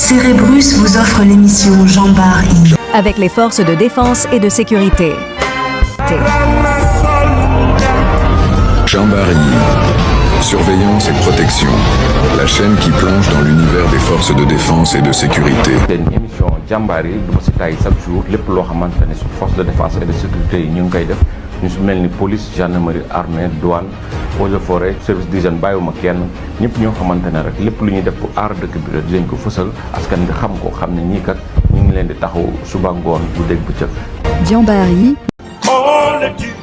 Cérébrus vous offre l'émission Jean-Bar I. Avec les forces de défense et de sécurité. Jean-Bar I. Surveillance et protection. La chaîne qui plonge dans l'univers des forces de défense et de sécurité. Une émission Jambar yi du ma si tay chaque jour lépp loo xamante ne su force de défense et de sécurité yi ñu ngi koy def ñu su mel ni police gendarmerie armée douane eaux et forêt service d'hygiène bàyyiwuma kenn ñëpp ñoo xamante ne rek lépp lu ñuy def pour aar dëkk bi rek dinañ ko fësal askan bi xam ko xam ne ñii kat ñu ngi leen di taxaw suba ngoon bu dégg bëccëg. Jambar yi. On le tue,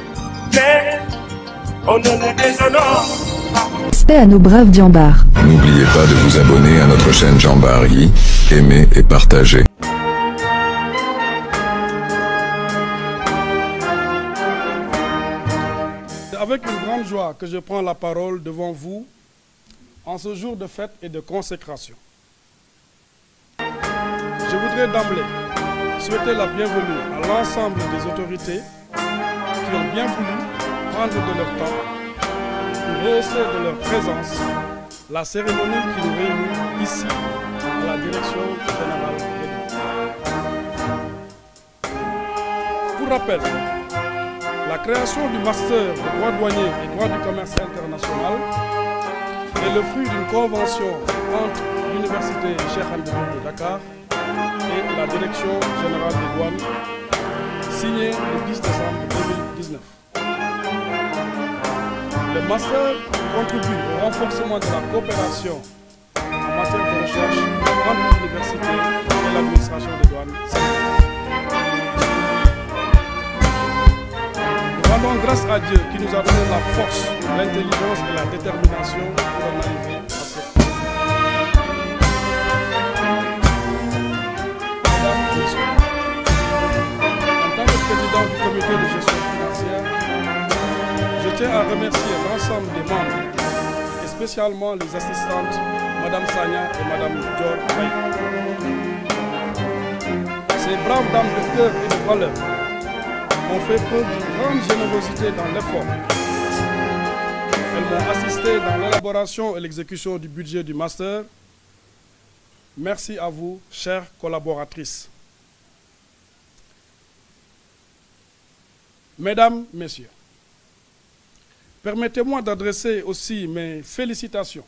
mais on ne le déshonore. Respect à nos braves Jambar. N'oubliez pas de vous abonner à notre chaîne Jean-Bar I, aimer et partager. C'est avec une grande joie que je prends la parole devant vous en ce jour de fête et de consécration. Je voudrais d'emblée souhaiter la bienvenue à l'ensemble des autorités qui ont bien voulu prendre de leur temps pour rehausser de leur présence la cérémonie qui nous réunit ici à la direction générale des douanes. Pour rappel, la création du master de droit douanier et droit du commerce international est le fruit d'une convention entre l'Université Cheikh Anta Diop de Dakar et la Direction générale des douanes, signée le 10 décembre 2019. Le master contribue au renforcement de la coopération en matière de recherche entre l'université et l'administration des douanes. Nous rendons grâce à Dieu qui nous a donné la force, l'intelligence et la détermination pour en arriver à cette place. Mesdames et messieurs, en tant que président du comité de gestion financière, je tiens à remercier l'ensemble des membres et spécialement les assistantes Madame Sagna et Madame Dior Baye. Ces braves dames de cœur et de valeur ont fait preuve d'une grande générosité dans l'effort. Elles m'ont assisté dans l'élaboration et l'exécution du budget du master. Merci à vous, chères collaboratrices. Mesdames, Messieurs, permettez-moi d'adresser aussi mes félicitations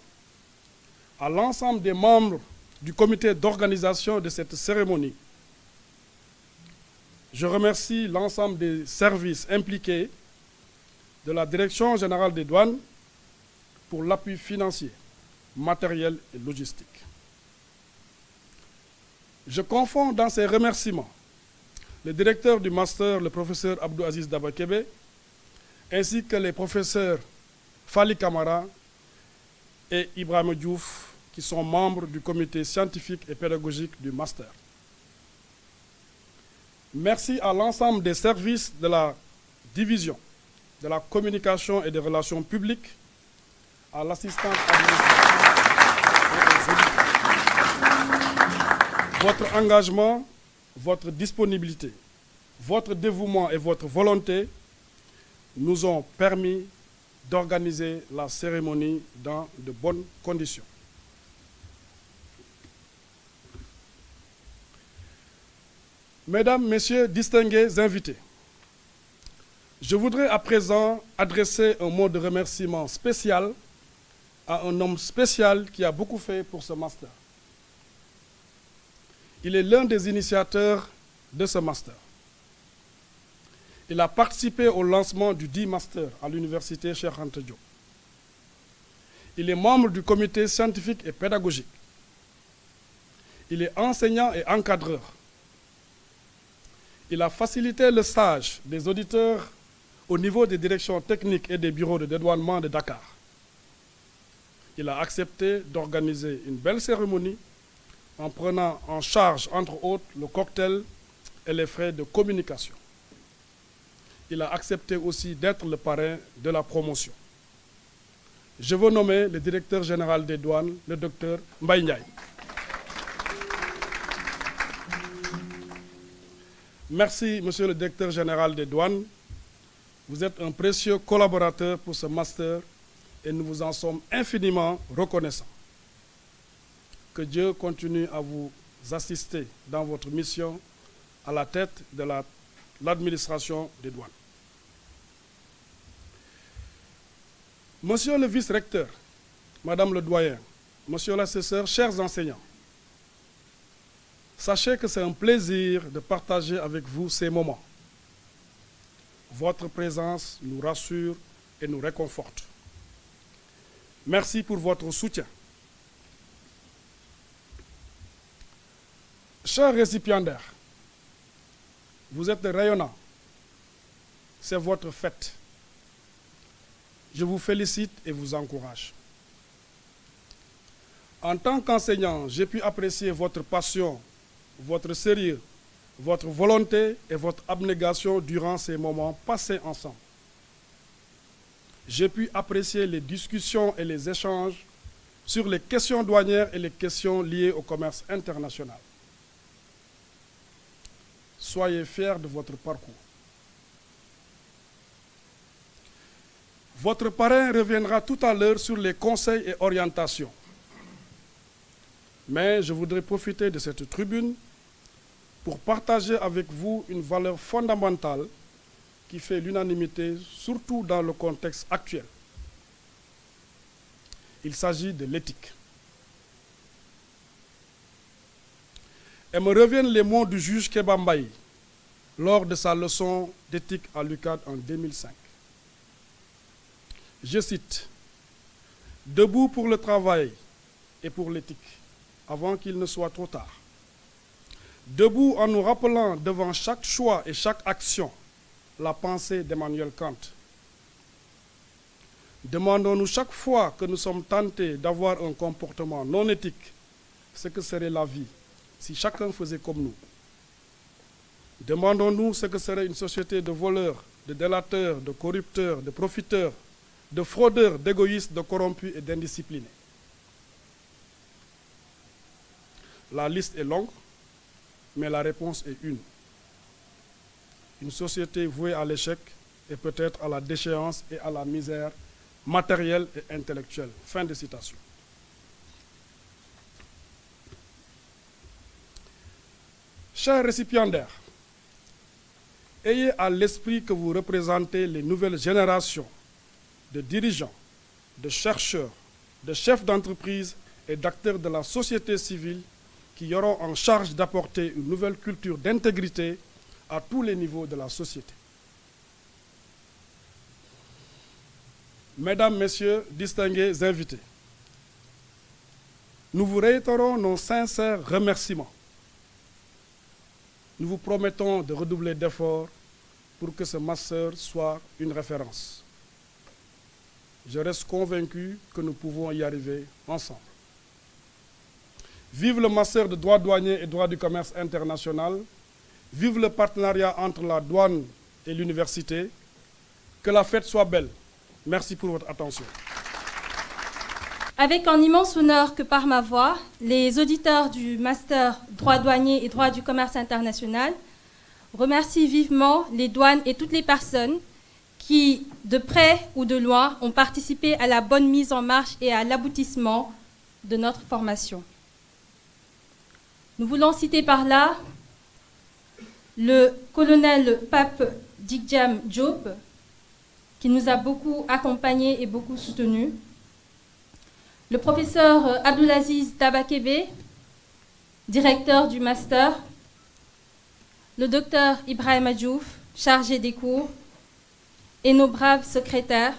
à l'ensemble des membres du comité d'organisation de cette cérémonie. Je remercie l'ensemble des services impliqués de la Direction générale des douanes pour l'appui financier, matériel et logistique. Je confonds dans ces remerciements le directeur du master, le professeur Abdou Aziz Dabakebe, ainsi que les professeurs Fali Kamara et Ibrahim Diouf, qui sont membres du comité scientifique et pédagogique du master. Merci à l'ensemble des services de la division de la communication et des relations publiques, à l'assistante administrative et aux auditeurs. Votre engagement, votre disponibilité, votre dévouement et votre volonté nous ont permis d'organiser la cérémonie dans de bonnes conditions. Mesdames, Messieurs, distingués invités, je voudrais à présent adresser un mot de remerciement spécial à un homme spécial qui a beaucoup fait pour ce master. Il est l'un des initiateurs de ce master. Il a participé au lancement du dit master à l'université Cheikh Anta Diop. Il est membre du comité scientifique et pédagogique. Il est enseignant et encadreur. Il a facilité le stage des auditeurs au niveau des directions techniques et des bureaux de dédouanement de Dakar. Il a accepté d'organiser une belle cérémonie en prenant en charge, entre autres, le cocktail et les frais de communication. Il a accepté aussi d'être le parrain de la promotion. Je veux nommer le directeur général des douanes, le docteur Mbaye Ndiaye. Merci, monsieur le directeur général des douanes. Vous êtes un précieux collaborateur pour ce master et nous vous en sommes infiniment reconnaissants. que Dieu continue à vous assister dans votre mission à la tête de l'administration des douanes. Monsieur le vice-recteur, Madame le doyen, Monsieur l'assesseur, chers enseignants, sachez que c'est un plaisir de partager avec vous ces moments. Votre présence nous rassure et nous réconforte. Merci pour votre soutien. Chers récipiendaires, vous êtes rayonnants. C'est votre fête. Je vous félicite et vous encourage. En tant qu'enseignant, j'ai pu apprécier votre passion, votre sérieux, votre volonté et votre abnégation durant ces moments passés ensemble. J'ai pu apprécier les discussions et les échanges sur les questions douanières et les questions liées au commerce international. Soyez fiers de votre parcours. Votre parrain reviendra tout à l'heure sur les conseils et orientations. Mais je voudrais profiter de cette tribune pour partager avec vous une valeur fondamentale qui fait l'unanimité, surtout dans le contexte actuel. Il s'agit de l'éthique. Et me reviennent les mots du juge Kéba Mbaye lors de sa leçon d'éthique à l'UCAD en 2005. Je cite, « Debout pour le travail et pour l'éthique, avant qu'il ne soit trop tard. Debout en nous rappelant devant chaque choix et chaque action la pensée d'Emmanuel Kant. Demandons-nous chaque fois que nous sommes tentés d'avoir un comportement non éthique, ce que serait la vie si chacun faisait comme nous. Demandons-nous ce que serait une société de voleurs, de délateurs, de corrupteurs, de profiteurs, de fraudeurs, d'égoïstes, de corrompus et d'indisciplinés. La liste est longue, mais la réponse est une. Une société vouée à l'échec et peut-être à la déchéance et à la misère matérielle et intellectuelle. Fin de citation. Chers récipiendaires, ayez à l'esprit que vous représentez les nouvelles générations de dirigeants, de chercheurs, de chefs d'entreprise et d'acteurs de la société civile qui auront en charge d'apporter une nouvelle culture d'intégrité à tous les niveaux de la société. Mesdames, Messieurs, distingués invités, nous vous réitérons nos sincères remerciements. Nous vous promettons de redoubler d'efforts pour que ce master soit une référence. Je reste convaincu que nous pouvons y arriver ensemble. Vive le master de droit douanier et droit du commerce international. Vive le partenariat entre la douane et l'université. Que la fête soit belle. Merci pour votre attention. Avec un immense honneur que par ma voix, les auditeurs du master droit douanier et droit du commerce international remercient vivement les douanes et toutes les personnes qui, de près ou de loin, ont participé à la bonne mise en marche et à l'aboutissement de notre formation. Nous voulons citer par là le colonel Pape Dikdiam Diop, qui nous a beaucoup accompagnés et beaucoup soutenus, le professeur Abdoulaziz Tabakebe, directeur du master, le docteur Ibrahima Diouf, chargé des cours, et nos braves secrétaires,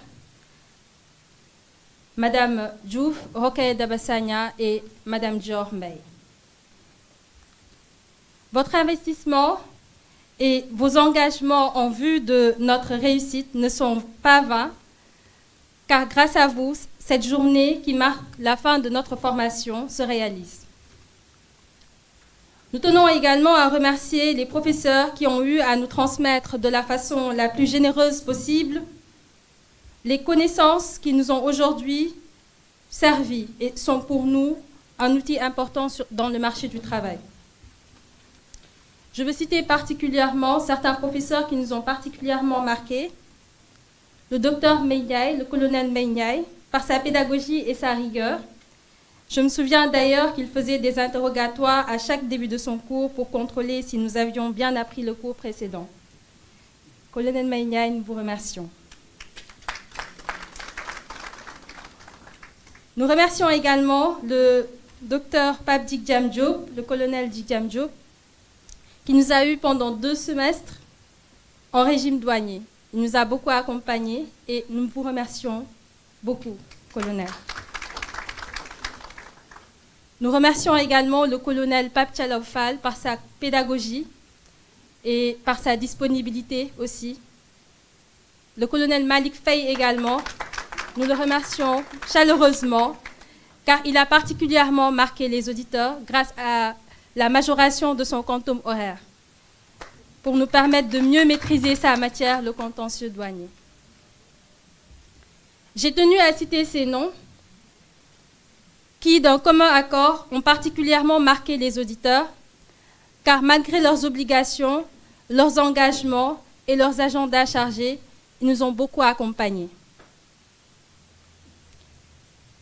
Madame Diouf, Rokhaya Dabassagna et Madame Dior Mbaye. Votre investissement et vos engagements en vue de notre réussite ne sont pas vains, car grâce à vous, cette journée qui marque la fin de notre formation se réalise. Nous tenons également à remercier les professeurs qui ont eu à nous transmettre de la façon la plus généreuse possible les connaissances qui nous ont aujourd'hui servi et sont pour nous un outil important dans le marché du travail. Je veux citer particulièrement certains professeurs qui nous ont particulièrement marqués. Le docteur Meignaï, le colonel Meignaï, par sa pédagogie et sa rigueur, Je me souviens d'ailleurs qu'il faisait des interrogatoires à chaque début de son cours pour contrôler si nous avions bien appris le cours précédent. Colonel Maïniaï, nous vous remercions. Nous remercions également le docteur Pape Dikdiam Diop, le colonel Dikdiam Diop, qui nous a eu pendant 2 semestres en régime douanier. Il nous a beaucoup accompagnés et nous vous remercions beaucoup, colonel. Nous remercions également le colonel Pape Tchalaw Fall par sa pédagogie et par sa disponibilité aussi. Le colonel Malik Faye également, nous le remercions chaleureusement car il a particulièrement marqué les auditeurs grâce à la majoration de son quantum horaire pour nous permettre de mieux maîtriser sa matière, le contentieux douanier. J'ai tenu à citer ces noms qui, d'un commun accord, ont particulièrement marqué les auditeurs, car malgré leurs obligations, leurs engagements et leurs agendas chargés, ils nous ont beaucoup accompagnés.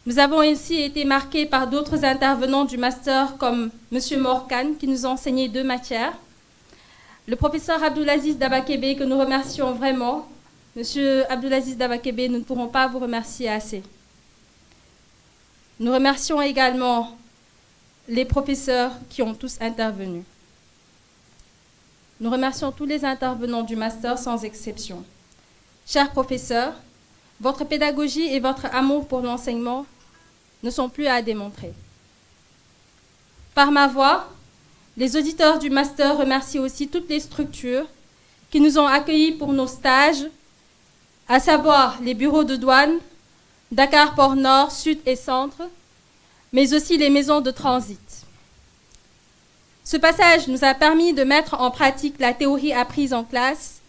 Nous avons aussi été marqués par d'autres intervenants du master comme M. Morkan, qui nous a enseigné 2 matières, le professeur Abdoulaziz Dabakebe, que nous remercions vraiment. Monsieur Abdoulaziz Dabakebe, nous ne pourrons pas vous remercier assez. Nous remercions également les professeurs qui ont tous intervenu. Nous remercions tous les intervenants du master sans exception. Chers professeurs, votre pédagogie et votre amour pour l'enseignement ne sont plus à démontrer. Par ma voix, les auditeurs du master remercient aussi toutes les structures qui nous ont accueillis pour nos stages, à savoir les bureaux de douane, Dakar Port Nord, Sud et Centre, mais aussi les maisons de transit. Ce passage nous a permis de mettre en pratique la théorie apprise en classe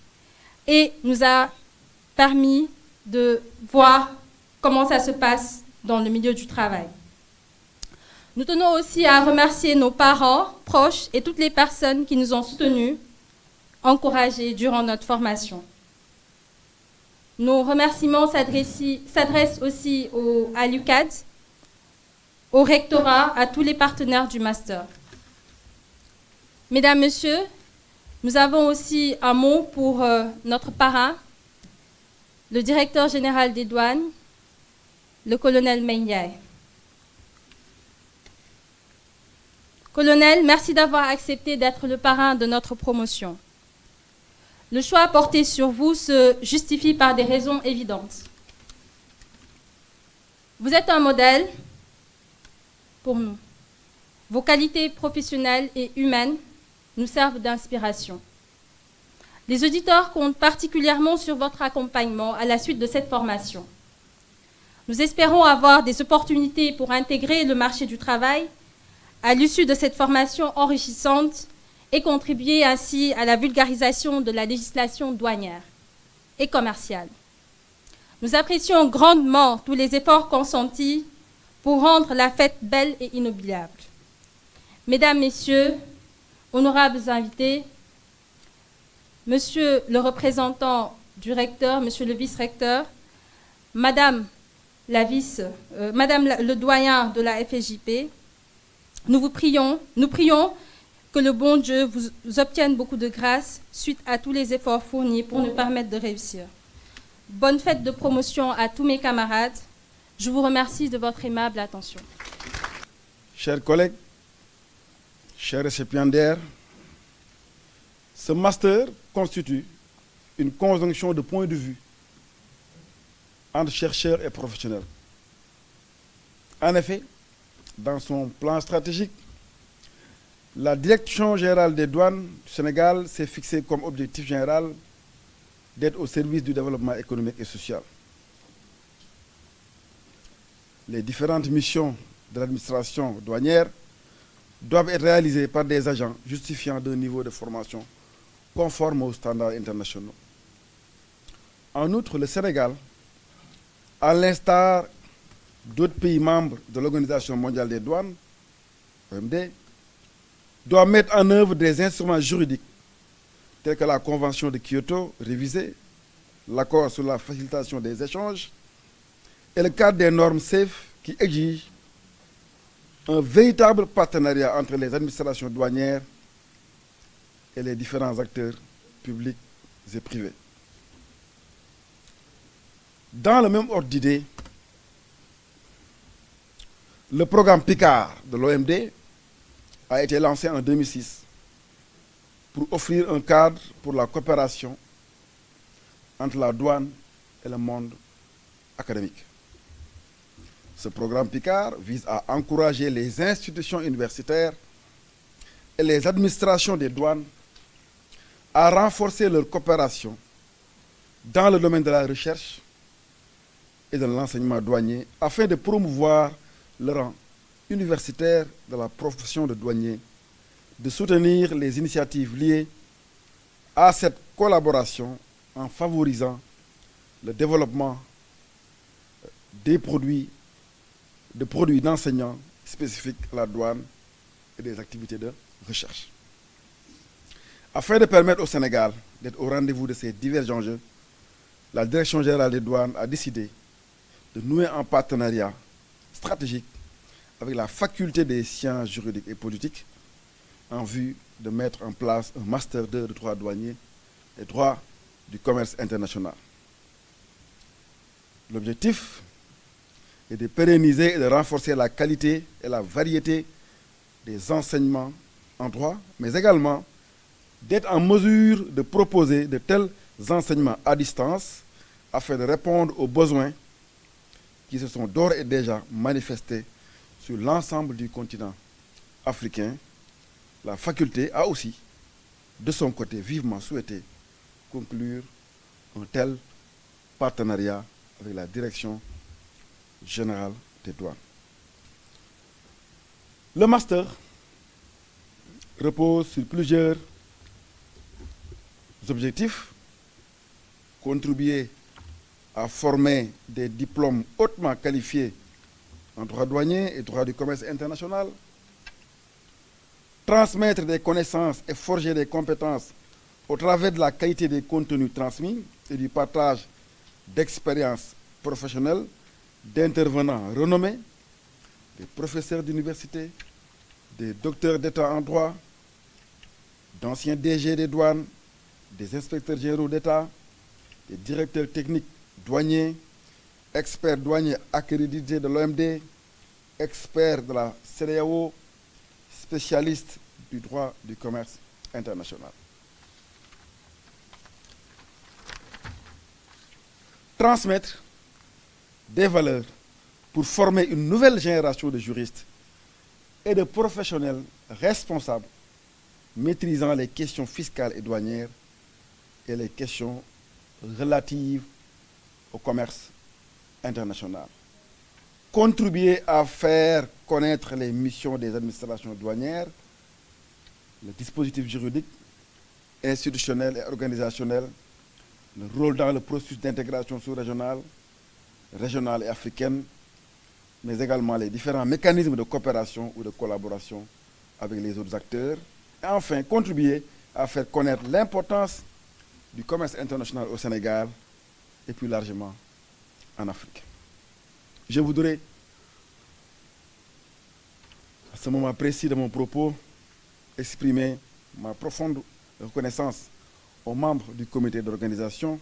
et nous a permis de voir comment ça se passe dans le milieu du travail. Nous tenons aussi à remercier nos parents, proches et toutes les personnes qui nous ont soutenus, encouragés durant notre formation. Nos remerciements s'adressent aussi à l'UCAD, au rectorat, à tous les partenaires du master. Mesdames, Messieurs, nous avons aussi un mot pour notre parrain, le directeur général des douanes, le colonel Maïniaï. Colonel, merci d'avoir accepté d'être le parrain de notre promotion. Le choix porté sur vous se justifie par des raisons évidentes. Vous êtes un modèle pour nous. Vos qualités professionnelles et humaines nous servent d'inspiration. Les auditeurs comptent particulièrement sur votre accompagnement à la suite de cette formation. Nous espérons avoir des opportunités pour intégrer le marché du travail à l'issue de cette formation enrichissante et contribuer ainsi à la vulgarisation de la législation douanière et commerciale. Nous apprécions grandement tous les efforts consentis pour rendre la fête belle et inoubliable. Mesdames, Messieurs, honorables invités, Monsieur le représentant du recteur, Monsieur le vice-recteur, Madame le doyen de la FSJP, nous prions que le bon Dieu vous obtienne beaucoup de grâce suite à tous les efforts fournis pour nous permettre de réussir. Bonne fête de promotion à tous mes camarades. Je vous remercie de votre aimable attention. Chers collègues, chers récipiendaires, ce master constitue une conjonction de points de vue entre chercheurs et professionnels. En effet, dans son plan stratégique, la Direction générale des douanes du Sénégal s'est fixée comme objectif général d'être au service du développement économique et social. Les différentes missions de l'administration douanière doivent être réalisées par des agents justifiant d'un niveau de formation conforme aux standards internationaux. En outre, le Sénégal, à l'instar d'autres pays membres de l'Organisation mondiale des douanes, OMD, doit mettre en œuvre des instruments juridiques tels que la Convention de Kyoto révisée, l'accord sur la facilitation des échanges et le cadre des normes SAFE qui exigent un véritable partenariat entre les administrations douanières et les différents acteurs publics et privés. Dans le même ordre d'idée, le programme PICAR de l'OMD a été lancé en 2006 pour offrir un cadre pour la coopération entre la douane et le monde académique. Ce programme PICAR vise à encourager les institutions universitaires et les administrations des douanes à renforcer leur coopération dans le domaine de la recherche et de l'enseignement douanier afin de promouvoir le rang universitaire de la profession de douanier, de soutenir les initiatives liées à cette collaboration en favorisant le développement de produits d'enseignants spécifiques à la douane et des activités de recherche. Afin de permettre au Sénégal d'être au rendez-vous de ces divers enjeux, la Direction générale des douanes a décidé de nouer un partenariat stratégique avec la faculté des sciences juridiques et politiques en vue de mettre en place un master 2 de droit douanier et droit du commerce international. L'objectif est de pérenniser et de renforcer la qualité et la variété des enseignements en droit, mais également d'être en mesure de proposer de tels enseignements à distance afin de répondre aux besoins qui se sont d'ores et déjà manifestés sur l'ensemble du continent africain. La faculté a aussi, de son côté, vivement souhaité conclure un tel partenariat avec la Direction générale des douanes. Le master repose sur plusieurs objectifs: contribuer à former des diplômes hautement qualifiés en droit douanier et droit du commerce international, transmettre des connaissances et forger des compétences au travers de la qualité des contenus transmis et du partage d'expériences professionnelles d'intervenants renommés, des professeurs d'université, des docteurs d'État en droit, d'anciens DG des douanes, des inspecteurs généraux d'État, des directeurs techniques douaniers, experts douaniers accrédités de l'OMD, experts de la CEDEAO, spécialistes du droit du commerce international. Transmettre des valeurs pour former une nouvelle génération de juristes et de professionnels responsables maîtrisant les questions fiscales et douanières et les questions relatives au commerce international. Contribuer à faire connaître les missions des administrations douanières, le dispositif juridique, institutionnel et organisationnel, le rôle dans le processus d'intégration sous-régionale, régionale et africaine, mais également les différents mécanismes de coopération ou de collaboration avec les autres acteurs. Et enfin, contribuer à faire connaître l'importance du commerce international au Sénégal et plus largement en Afrique. Je voudrais, à ce moment précis de mon propos, exprimer ma profonde reconnaissance aux membres du comité d'organisation,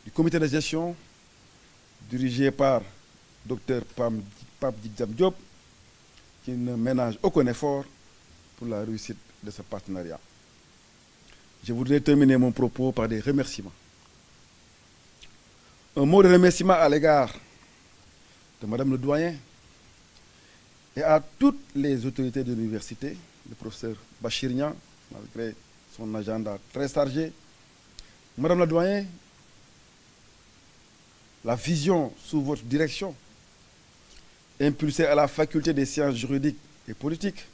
du comité de gestion, dirigé par Dr Pape Djidjam Diop, qui ne ménage aucun effort pour la réussite de ce partenariat. Je voudrais terminer mon propos par des remerciements. Un mot de remerciement à l'égard de Madame le Doyen et à toutes les autorités de l'université, le professeur Bachir Niang, malgré son agenda très chargé. Madame le Doyen, la vision sous votre direction, impulsée à la faculté des sciences juridiques et politiques,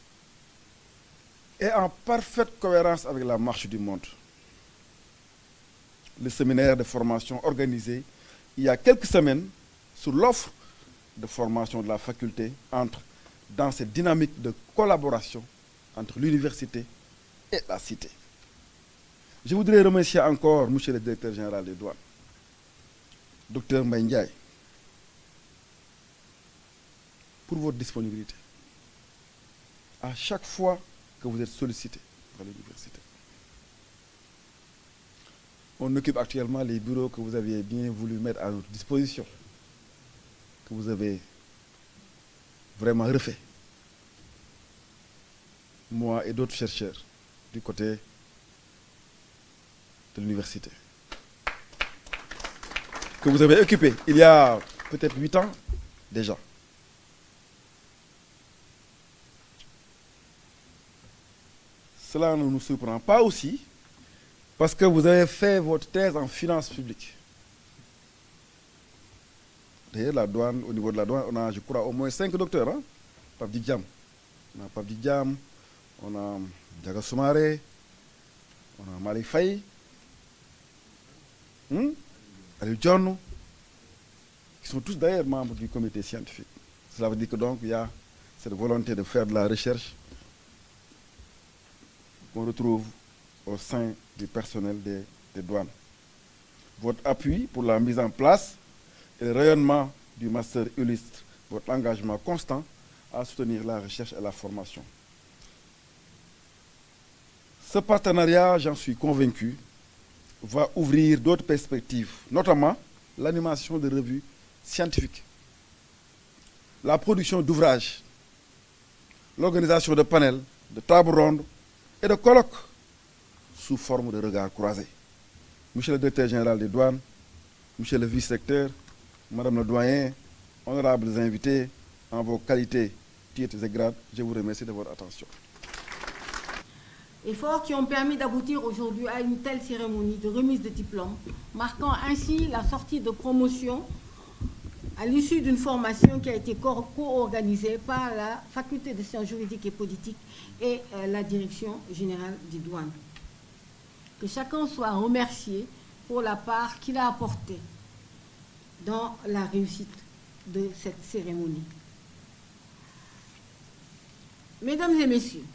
est en parfaite cohérence avec la marche du monde. Le séminaire de formation organisé il y a quelques semaines sur l'offre de formation de la faculté entre dans cette dynamique de collaboration entre l'université et la cité. Je voudrais remercier encore M. le directeur général des douanes, Dr Mbaye Ndiaye, pour votre disponibilité, à chaque fois que vous êtes sollicité par l'université. On occupe actuellement les bureaux que vous aviez bien voulu mettre à notre disposition, que vous avez vraiment refait, moi et d'autres chercheurs du côté de l'université, que vous avez occupé il y a peut-être 8 ans déjà. Cela ne nous surprend pas aussi parce que vous avez fait votre thèse en finances publiques. D'ailleurs, la douane, au niveau de la douane, on a, je crois, au moins 5 docteurs. Hein? Pape Didjam. On a Pape Didjam, on a Diaga Soumaré, on a Malik Faye, Ali John, qui sont tous d'ailleurs membres du comité scientifique. Cela veut dire que donc il y a cette volonté de faire de la recherche qu'on retrouve au sein du personnel des douanes. Votre appui pour la mise en place et le rayonnement du master illustre votre engagement constant à soutenir la recherche et la formation. Ce partenariat, j'en suis convaincu, va ouvrir d'autres perspectives, notamment l'animation de revues scientifiques, la production d'ouvrages, l'organisation de panels, de tables rondes et de colloques sous forme de regards croisés. Monsieur le directeur général des douanes, monsieur le vice-recteur, madame le doyen, honorables invités, en vos qualités, titres et grades, je vous remercie de votre attention. Efforts qui ont permis d'aboutir aujourd'hui à une telle cérémonie de remise de diplôme, marquant ainsi la sortie de promotion à l'issue d'une formation qui a été co-organisée par la Faculté de sciences juridiques et politiques et la Direction générale des douanes. Que chacun soit remercié pour la part qu'il a apportée dans la réussite de cette cérémonie. Mesdames et messieurs,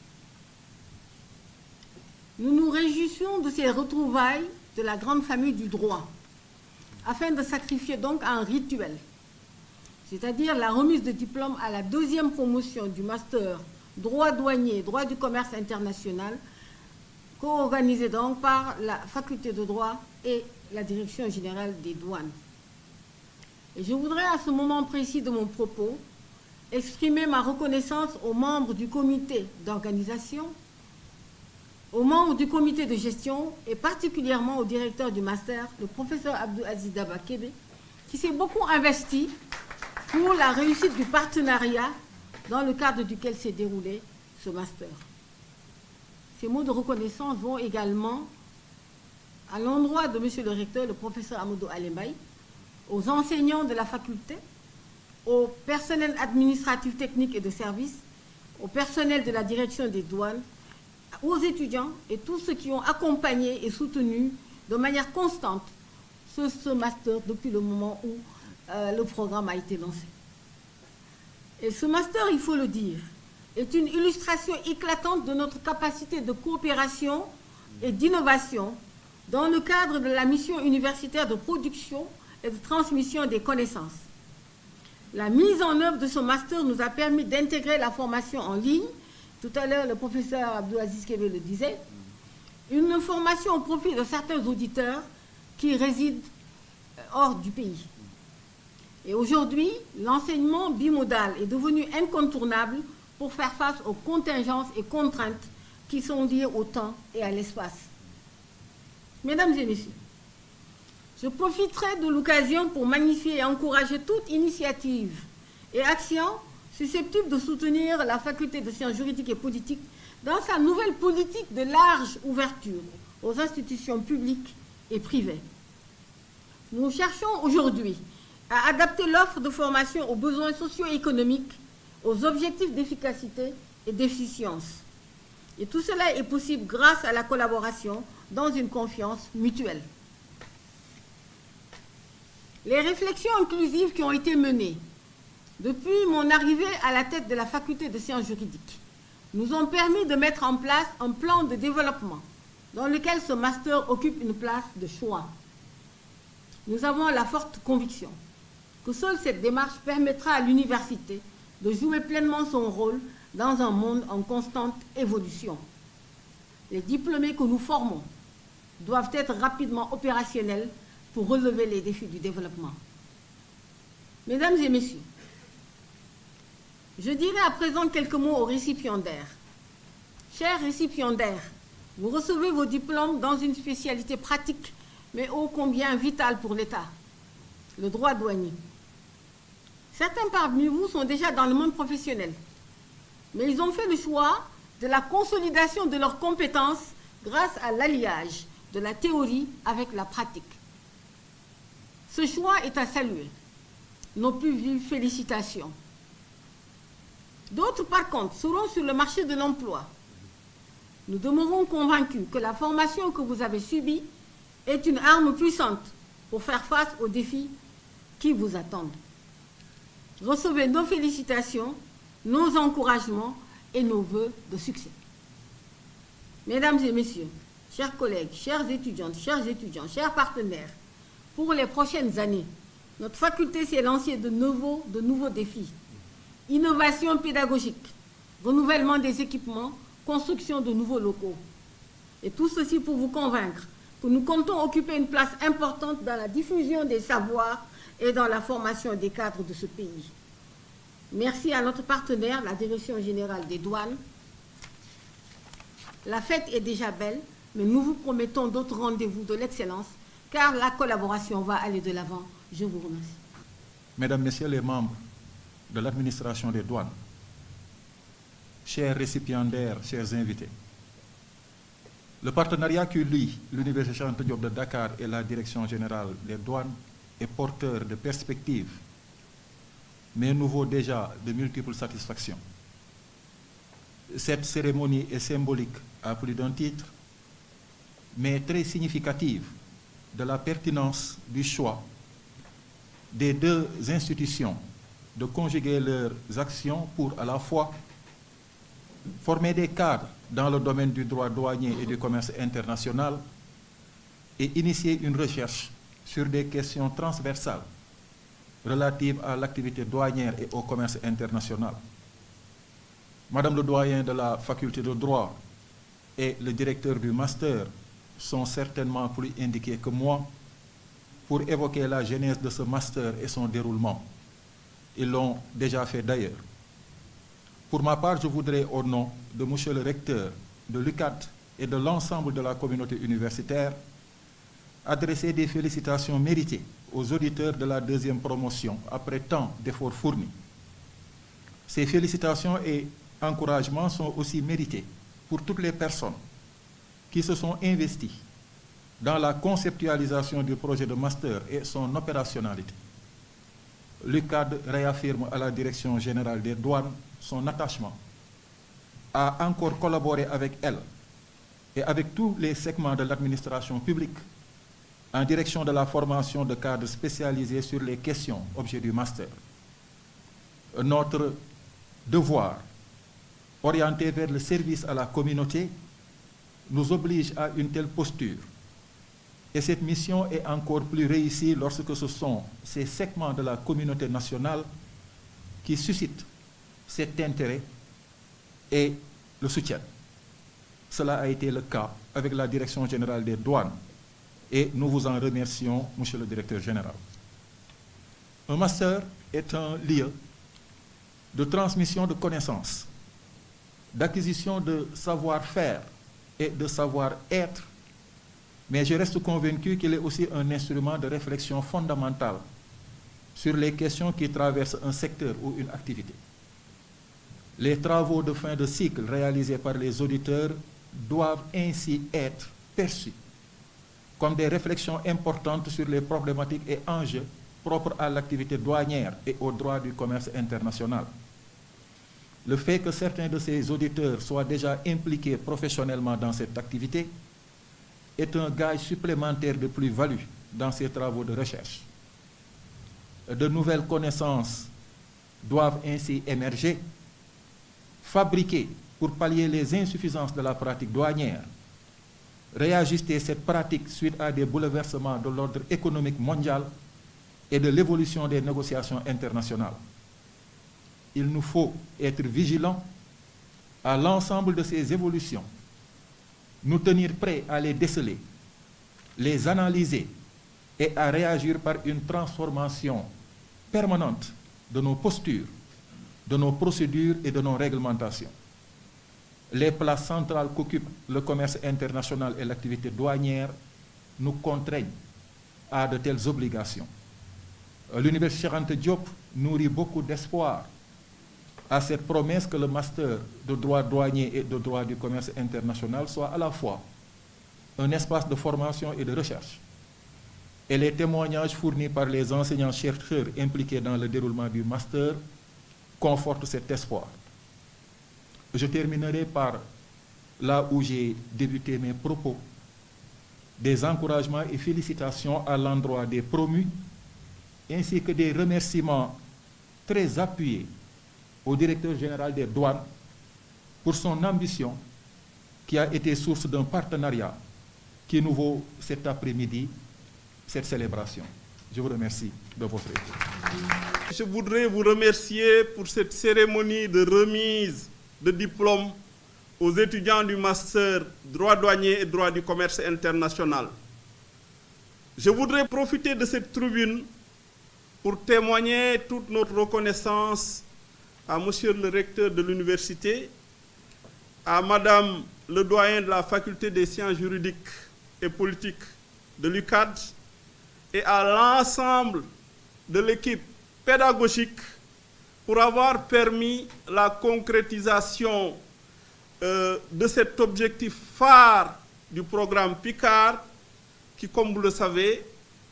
nous nous réjouissons de ces retrouvailles de la grande famille du droit, afin de sacrifier donc un rituel, c'est-à-dire la remise de diplôme à la 2e promotion du master droit douanier, droit du commerce international, co-organisé donc par la faculté de droit et la direction générale des douanes. Et je voudrais à ce moment précis de mon propos exprimer ma reconnaissance aux membres du comité d'organisation, aux membres du comité de gestion et particulièrement au directeur du master, le professeur Abdou Aziz Daba Kébé, qui s'est beaucoup investi pour la réussite du partenariat dans le cadre duquel s'est déroulé ce master. Ces mots de reconnaissance vont également à l'endroit de monsieur le recteur, le professeur Amadou Alembaï, aux enseignants de la faculté, au personnel administratif, technique et de service, au personnel de la direction des douanes, aux étudiants et tous ceux qui ont accompagné et soutenu de manière constante ce master depuis le moment où le programme a été lancé. Et ce master, il faut le dire, est une illustration éclatante de notre capacité de coopération et d'innovation dans le cadre de la mission universitaire de production et de transmission des connaissances. La mise en œuvre de ce master nous a permis d'intégrer la formation en ligne. Tout à l'heure, le professeur Abdou Aziz Kébé le disait, une formation au profit de certains auditeurs qui résident hors du pays. Et aujourd'hui, l'enseignement bimodal est devenu incontournable pour faire face aux contingences et contraintes qui sont liées au temps et à l'espace. Mesdames et messieurs, je profiterai de l'occasion pour magnifier et encourager toute initiative et action susceptible de soutenir la faculté de sciences juridiques et politiques dans sa nouvelle politique de large ouverture aux institutions publiques et privées. Nous cherchons aujourd'hui à adapter l'offre de formation aux besoins socio-économiques, aux objectifs d'efficacité et d'efficience. Et tout cela est possible grâce à la collaboration dans une confiance mutuelle. Les réflexions inclusives qui ont été menées depuis mon arrivée à la tête de la faculté de sciences juridiques nous ont permis de mettre en place un plan de développement dans lequel ce master occupe une place de choix. Nous avons la forte conviction que seule cette démarche permettra à l'université de jouer pleinement son rôle dans un monde en constante évolution. Les diplômés que nous formons doivent être rapidement opérationnels pour relever les défis du développement. Mesdames et messieurs, je dirai à présent quelques mots aux récipiendaires. Chers récipiendaires, vous recevez vos diplômes dans une spécialité pratique, mais ô combien vitale pour l'État, le droit douanier. Certains parmi vous sont déjà dans le monde professionnel, mais ils ont fait le choix de la consolidation de leurs compétences grâce à l'alliage de la théorie avec la pratique. Ce choix est à saluer. Nos plus vives félicitations. D'autres, par contre, seront sur le marché de l'emploi. Nous demeurons convaincus que la formation que vous avez subie est une arme puissante pour faire face aux défis qui vous attendent. Recevez nos félicitations, nos encouragements et nos vœux de succès. Mesdames et messieurs, chers collègues, chères étudiantes, chers étudiants, chers partenaires, pour les prochaines années, notre faculté s'est lancée de nouveaux défis. Innovation pédagogique, renouvellement des équipements, construction de nouveaux locaux. Et tout ceci pour vous convaincre que nous comptons occuper une place importante dans la diffusion des savoirs et dans la formation des cadres de ce pays. Merci à notre partenaire, la Direction générale des douanes. La fête est déjà belle, mais nous vous promettons d'autres rendez-vous de l'excellence, car la collaboration va aller de l'avant. Je vous remercie. Mesdames, Messieurs les membres de l'administration des douanes, chers récipiendaires, chers invités, le partenariat qui lie l'Université Cheikh Anta Diop de Dakar et la Direction générale des douanes est porteur de perspectives, mais nous vaut déjà de multiples satisfactions. Cette cérémonie est symbolique à plus d'un titre, mais très significative de la pertinence du choix des deux institutions de conjuguer leurs actions pour à la fois former des cadres dans le domaine du droit douanier et du commerce international et initier une recherche sur des questions transversales relatives à l'activité douanière et au commerce international. Madame le doyen de la faculté de droit et le directeur du master sont certainement plus indiqués que moi pour évoquer la genèse de ce master et son déroulement. Ils l'ont déjà fait d'ailleurs. Pour ma part, je voudrais, au nom de monsieur le recteur de l'UCAD et de l'ensemble de la communauté universitaire, adresser des félicitations méritées aux auditeurs de la deuxième promotion après tant d'efforts fournis. Ces félicitations et encouragements sont aussi mérités pour toutes les personnes qui se sont investies dans la conceptualisation du projet de master et son opérationnalité. L'UCAD réaffirme à la Direction générale des douanes son attachement à encore collaborer avec elle et avec tous les segments de l'administration publique en direction de la formation de cadres spécialisés sur les questions objet du master. Notre devoir, orienté vers le service à la communauté, nous oblige à une telle posture. Et cette mission est encore plus réussie lorsque ce sont ces segments de la communauté nationale qui suscitent cet intérêt et le soutiennent. Cela a été le cas avec la Direction générale des douanes et nous vous en remercions, monsieur le directeur général. Un master est un lieu de transmission de connaissances, d'acquisition de savoir-faire et de savoir-être, mais je reste convaincu qu'il est aussi un instrument de réflexion fondamentale sur les questions qui traversent un secteur ou une activité. Les travaux de fin de cycle réalisés par les auditeurs doivent ainsi être perçus comme des réflexions importantes sur les problématiques et enjeux propres à l'activité douanière et au droit du commerce international. Le fait que certains de ces auditeurs soient déjà impliqués professionnellement dans cette activité est un gage supplémentaire de plus-value dans ces travaux de recherche. De nouvelles connaissances doivent ainsi émerger, fabriquées pour pallier les insuffisances de la pratique douanière, réajuster cette pratique suite à des bouleversements de l'ordre économique mondial et de l'évolution des négociations internationales. Il nous faut être vigilants à l'ensemble de ces évolutions, nous tenir prêts à les déceler, les analyser et à réagir par une transformation permanente de nos postures, de nos procédures et de nos réglementations. Les places centrales qu'occupent le commerce international et l'activité douanière nous contraignent à de telles obligations. L'Université Cheikh Anta Diop nourrit beaucoup d'espoir à cette promesse que le master de droit douanier et de droit du commerce international soit à la fois un espace de formation et de recherche. Et les témoignages fournis par les enseignants-chercheurs impliqués dans le déroulement du master confortent cet espoir. Je terminerai par là où j'ai débuté mes propos, des encouragements et félicitations à l'endroit des promus, ainsi que des remerciements très appuyés au directeur général des douanes pour son ambition qui a été source d'un partenariat qui nous vaut cet après-midi cette célébration. Je vous remercie de votre écoute. Je voudrais vous remercier pour cette cérémonie de remise de diplôme aux étudiants du master droit douanier et droit du commerce international. Je voudrais profiter de cette tribune pour témoigner toute notre reconnaissance à monsieur le recteur de l'université, à madame le doyen de la faculté des sciences juridiques et politiques de l'UCAD et à l'ensemble de l'équipe pédagogique pour avoir permis la concrétisation de cet objectif phare du programme PICAR, qui, comme vous le savez,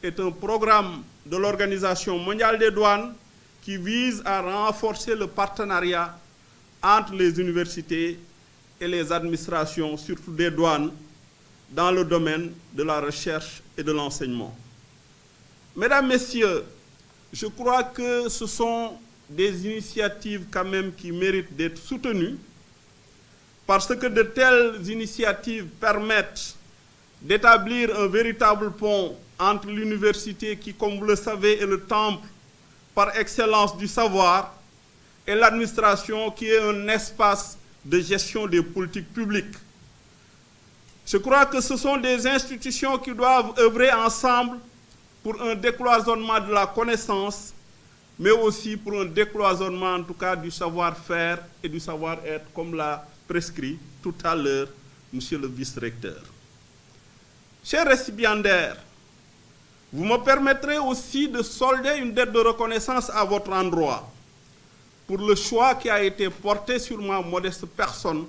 est un programme de l'Organisation mondiale des douanes qui vise à renforcer le partenariat entre les universités et les administrations, surtout des douanes, dans le domaine de la recherche et de l'enseignement. Mesdames, Messieurs, je crois que ce sont des initiatives quand même qui méritent d'être soutenues, parce que de telles initiatives permettent d'établir un véritable pont entre l'université qui, comme vous le savez, est le temple par excellence du savoir, et l'administration qui est un espace de gestion des politiques publiques. Je crois que ce sont des institutions qui doivent œuvrer ensemble pour un décloisonnement de la connaissance, mais aussi pour un décloisonnement en tout cas du savoir-faire et du savoir-être, comme l'a prescrit tout à l'heure monsieur le vice-recteur. Chers récipiendaires, vous me permettrez aussi de solder une dette de reconnaissance à votre endroit pour le choix qui a été porté sur ma modeste personne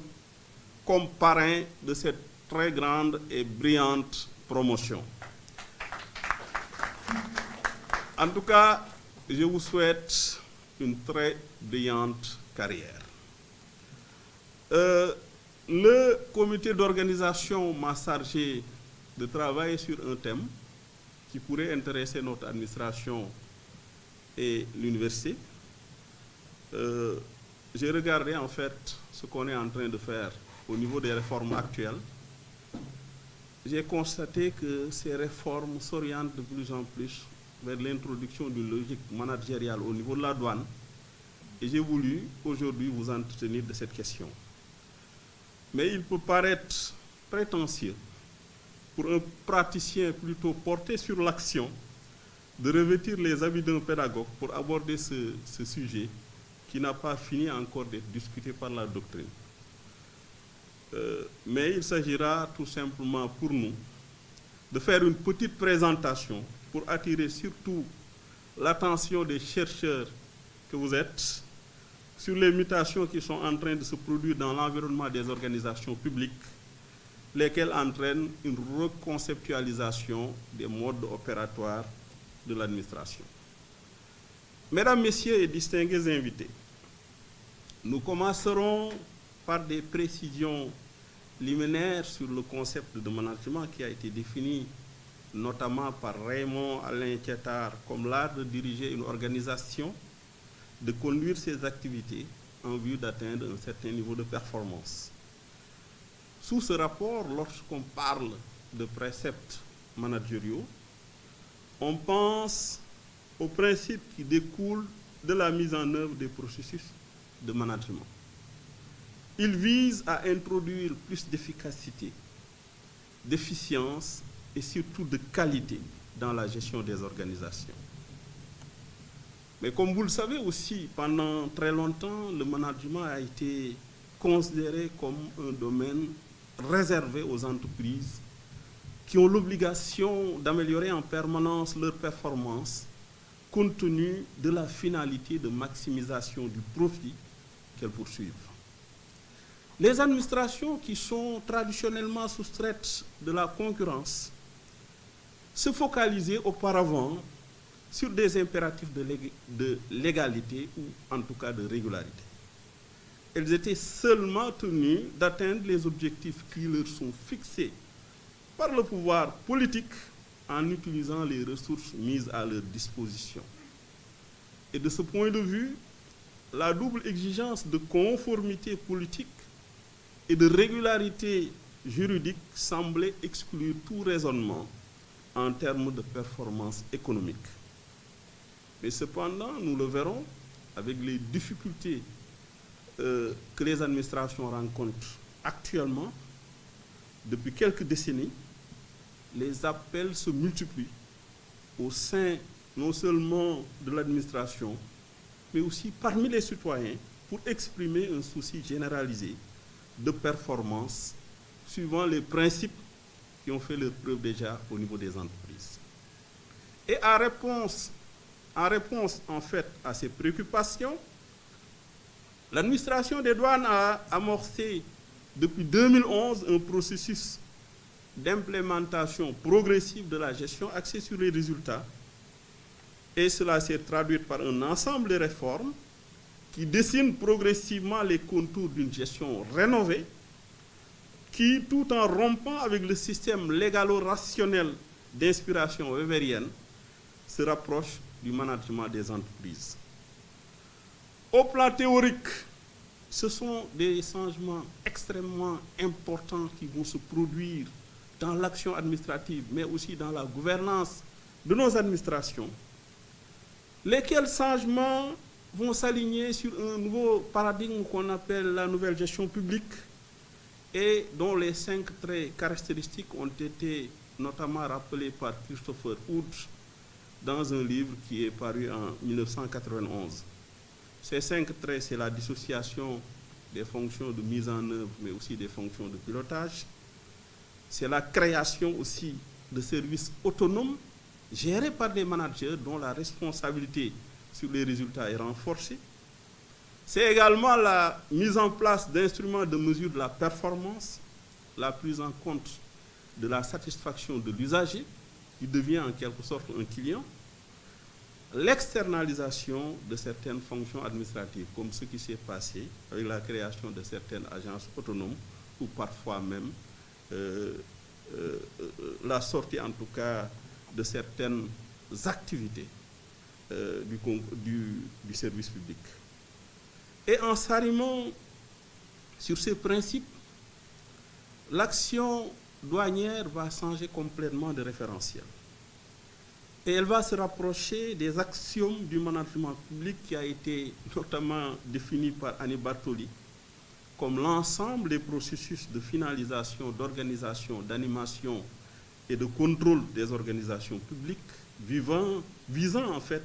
comme parrain de cette très grande et brillante promotion. En tout cas, je vous souhaite une très brillante carrière. Le comité d'organisation m'a chargé de travailler sur un thème qui pourrait intéresser notre administration et l'université. J'ai regardé en fait ce qu'on est en train de faire au niveau des réformes actuelles. J'ai constaté que ces réformes s'orientent de plus en plus vers l'introduction d'une logique managériale au niveau de la douane. Et j'ai voulu aujourd'hui vous entretenir de cette question. Mais il peut paraître prétentieux pour un praticien plutôt porté sur l'action de revêtir les habits d'un pédagogue pour aborder ce sujet qui n'a pas fini encore d'être discuté par la doctrine. Mais il s'agira tout simplement pour nous de faire une petite présentation pour attirer surtout l'attention des chercheurs que vous êtes sur les mutations qui sont en train de se produire dans l'environnement des organisations publiques, lesquelles entraînent une reconceptualisation des modes opératoires de l'administration. Mesdames, Messieurs et distingués invités, nous commencerons par des précisions liminaires sur le concept de management qui a été défini notamment par Raymond Alain Thiétard comme l'art de diriger une organisation, de conduire ses activités en vue d'atteindre un certain niveau de performance. Sous ce rapport, lorsqu'on parle de préceptes managériaux, on pense aux principes qui découlent de la mise en œuvre des processus de management. Il vise à introduire plus d'efficacité, d'efficience et surtout de qualité dans la gestion des organisations. Mais comme vous le savez aussi, pendant très longtemps, le management a été considéré comme un domaine réservé aux entreprises qui ont l'obligation d'améliorer en permanence leur performance compte tenu de la finalité de maximisation du profit qu'elles poursuivent. Les administrations qui sont traditionnellement soustraites de la concurrence se focalisaient auparavant sur des impératifs de légalité ou en tout cas de régularité. Elles étaient seulement tenues d'atteindre les objectifs qui leur sont fixés par le pouvoir politique en utilisant les ressources mises à leur disposition. Et de ce point de vue, la double exigence de conformité politique et de régularité juridique semblait exclure tout raisonnement en termes de performance économique. Mais cependant, nous le verrons, avec les difficultés que les administrations rencontrent actuellement, depuis quelques décennies, les appels se multiplient au sein non seulement de l'administration, mais aussi parmi les citoyens pour exprimer un souci généralisé de performance suivant les principes qui ont fait leur preuve déjà au niveau des entreprises. Et en réponse en fait à ces préoccupations, l'administration des douanes a amorcé depuis 2011 un processus d'implémentation progressive de la gestion axée sur les résultats, et cela s'est traduit par un ensemble de réformes qui dessinent progressivement les contours d'une gestion rénovée qui, tout en rompant avec le système légalo-rationnel d'inspiration weberienne, se rapproche du management des entreprises. Au plan théorique, ce sont des changements extrêmement importants qui vont se produire dans l'action administrative, mais aussi dans la gouvernance de nos administrations, lesquels changements vont s'aligner sur un nouveau paradigme qu'on appelle la nouvelle gestion publique et dont les 5 traits caractéristiques ont été notamment rappelés par Christopher Hood dans un livre qui est paru en 1991. Ces 5 traits, c'est la dissociation des fonctions de mise en œuvre, mais aussi des fonctions de pilotage. C'est la création aussi de services autonomes gérés par des managers dont la responsabilité sur les résultats est renforcée. C'est également la mise en place d'instruments de mesure de la performance, la prise en compte de la satisfaction de l'usager, qui devient en quelque sorte un client, l'externalisation de certaines fonctions administratives, comme ce qui s'est passé avec la création de certaines agences autonomes, ou parfois même la sortie en tout cas de certaines activités du service public. Et en s'arrimant sur ces principes, l'action douanière va changer complètement de référentiel. Et elle va se rapprocher des axiomes du management public qui a été notamment défini par Annie Bartoli comme l'ensemble des processus de finalisation, d'organisation, d'animation et de contrôle des organisations publiques visant en fait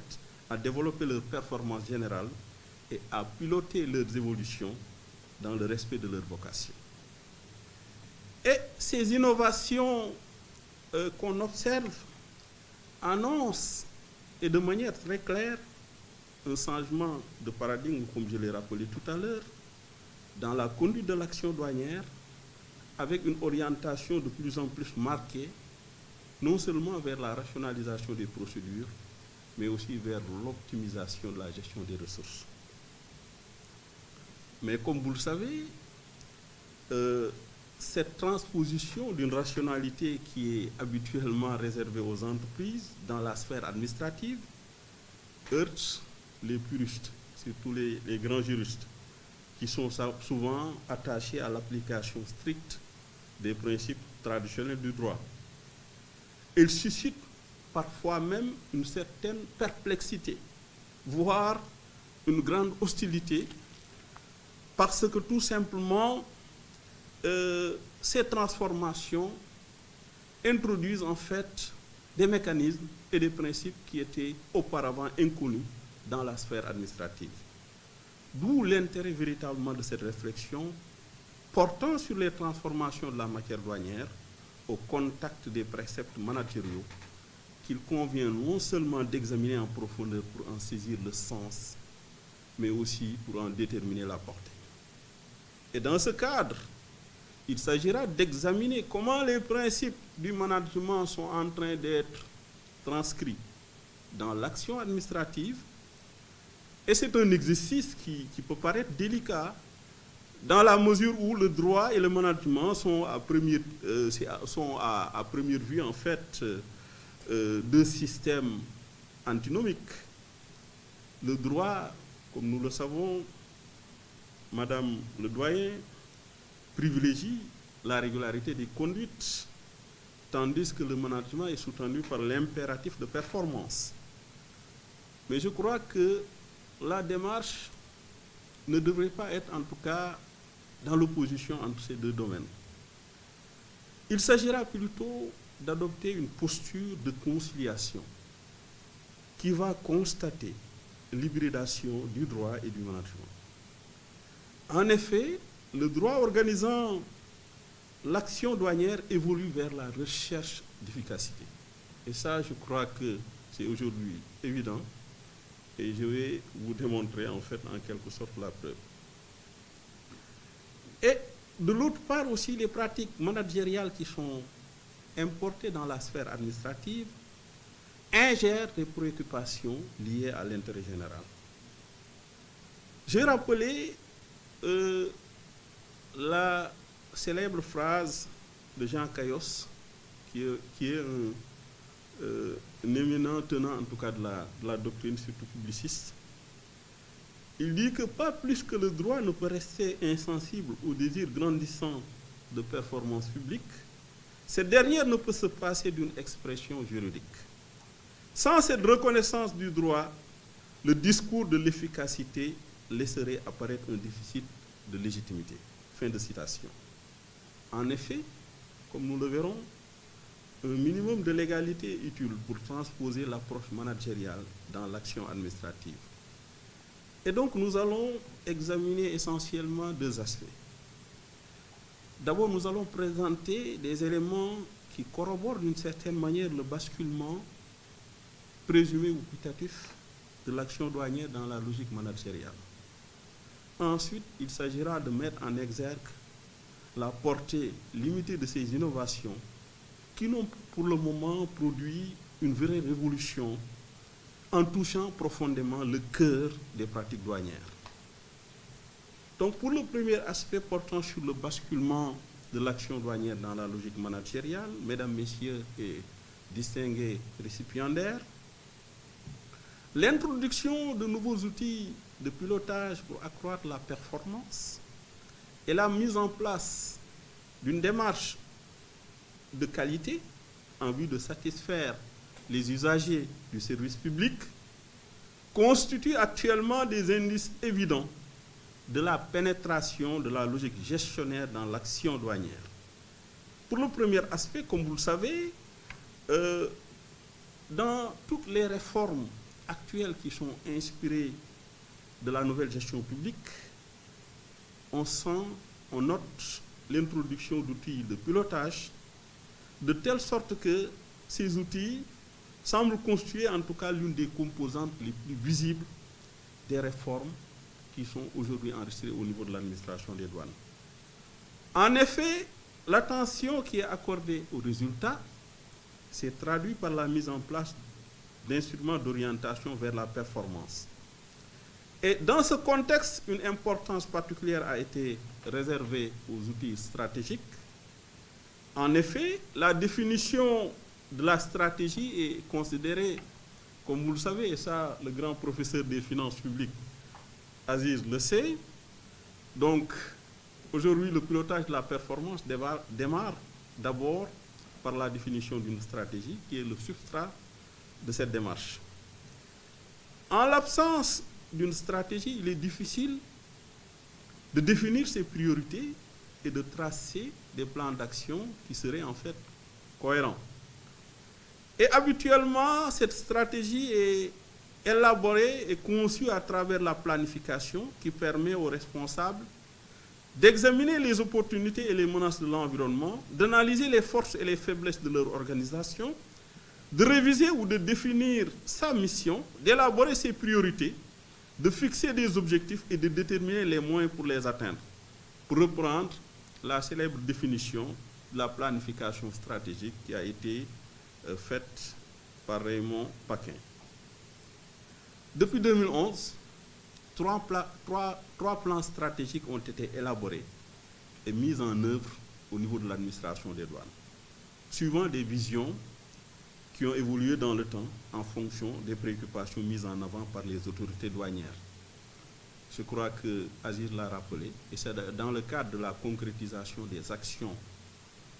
à développer leur performance générale et à piloter leurs évolutions dans le respect de leur vocation. Et ces innovations qu'on observe annoncent, et de manière très claire, un changement de paradigme, comme je l'ai rappelé tout à l'heure, dans la conduite de l'action douanière, avec une orientation de plus en plus marquée, non seulement vers la rationalisation des procédures, mais aussi vers l'optimisation de la gestion des ressources. Mais comme vous le savez, cette transposition d'une rationalité qui est habituellement réservée aux entreprises dans la sphère administrative heurte les puristes, surtout les grands juristes, qui sont souvent attachés à l'application stricte des principes traditionnels du droit. Il suscite parfois même une certaine perplexité, voire une grande hostilité parce que tout simplement, ces transformations introduisent en fait des mécanismes et des principes qui étaient auparavant inconnus dans la sphère administrative. D'où l'intérêt véritablement de cette réflexion portant sur les transformations de la matière douanière au contact des préceptes managériaux qu'il convient non seulement d'examiner en profondeur pour en saisir le sens, mais aussi pour en déterminer la portée. Et dans ce cadre, il s'agira d'examiner comment les principes du management sont en train d'être transcrits dans l'action administrative. Et c'est un exercice qui peut paraître délicat dans la mesure où le droit et le management sont à première vue en fait deux systèmes antinomiques. Le droit, comme nous le savons, Madame le doyen, privilégie la régularité des conduites, tandis que le management est sous-tendu par l'impératif de performance. Mais je crois que la démarche ne devrait pas être en tout cas dans l'opposition entre ces deux domaines. Il s'agira plutôt d'adopter une posture de conciliation qui va constater l'hybridation du droit et du management. En effet, le droit organisant l'action douanière évolue vers la recherche d'efficacité. Et ça, je crois que c'est aujourd'hui évident. Et je vais vous démontrer en fait en quelque sorte la preuve. Et de l'autre part aussi, les pratiques managériales qui sont importées dans la sphère administrative ingèrent des préoccupations liées à l'intérêt général. J'ai rappelé la célèbre phrase de Jean Caillos, qui est un éminent tenant en tout cas de la doctrine, surtout publiciste. Il dit que pas plus que le droit ne peut rester insensible au désir grandissant de performance publique, cette dernière ne peut se passer d'une expression juridique. Sans cette reconnaissance du droit, le discours de l'efficacité laisserait apparaître un déficit de légitimité. Fin de citation. En effet, comme nous le verrons, un minimum de légalité est utile pour transposer l'approche managériale dans l'action administrative. Et donc, nous allons examiner essentiellement deux aspects. D'abord, nous allons présenter des éléments qui corroborent d'une certaine manière le basculement présumé ou putatif de l'action douanière dans la logique managériale. Ensuite, il s'agira de mettre en exergue la portée limitée de ces innovations qui n'ont pour le moment produit une vraie révolution en touchant profondément le cœur des pratiques douanières. Donc pour le premier aspect portant sur le basculement de l'action douanière dans la logique managériale, mesdames, messieurs et distingués récipiendaires, l'introduction de nouveaux outils de pilotage pour accroître la performance et la mise en place d'une démarche de qualité en vue de satisfaire les usagers du service public constituent actuellement des indices évidents de la pénétration de la logique gestionnaire dans l'action douanière. Pour le premier aspect, comme vous le savez, dans toutes les réformes actuelles qui sont inspirées de la nouvelle gestion publique, on note l'introduction d'outils de pilotage, de telle sorte que ces outils semblent constituer en tout cas l'une des composantes les plus visibles des réformes qui sont aujourd'hui enregistrées au niveau de l'administration des douanes. En effet, l'attention qui est accordée aux résultats s'est traduite par la mise en place d'instruments d'orientation vers la performance. Et dans ce contexte, une importance particulière a été réservée aux outils stratégiques. En effet, la définition de la stratégie est considérée, comme vous le savez, et ça, le grand professeur des finances publiques, Aziz, le sait. Donc, aujourd'hui, le pilotage de la performance démarre d'abord par la définition d'une stratégie qui est le substrat de cette démarche. En l'absence d'une stratégie, il est difficile de définir ses priorités et de tracer des plans d'action qui seraient en fait cohérents. Et habituellement, cette stratégie est élaborée et conçue à travers la planification qui permet aux responsables d'examiner les opportunités et les menaces de l'environnement, d'analyser les forces et les faiblesses de leur organisation, de réviser ou de définir sa mission, d'élaborer ses priorités, de fixer des objectifs et de déterminer les moyens pour les atteindre. Pour reprendre la célèbre définition de la planification stratégique qui a été faite par Raymond Paquin. Depuis 2011, trois plans stratégiques ont été élaborés et mis en œuvre au niveau de l'administration des douanes, suivant des visions qui ont évolué dans le temps en fonction des préoccupations mises en avant par les autorités douanières. Je crois que Aziz l'a rappelé, et c'est dans le cadre de la concrétisation des actions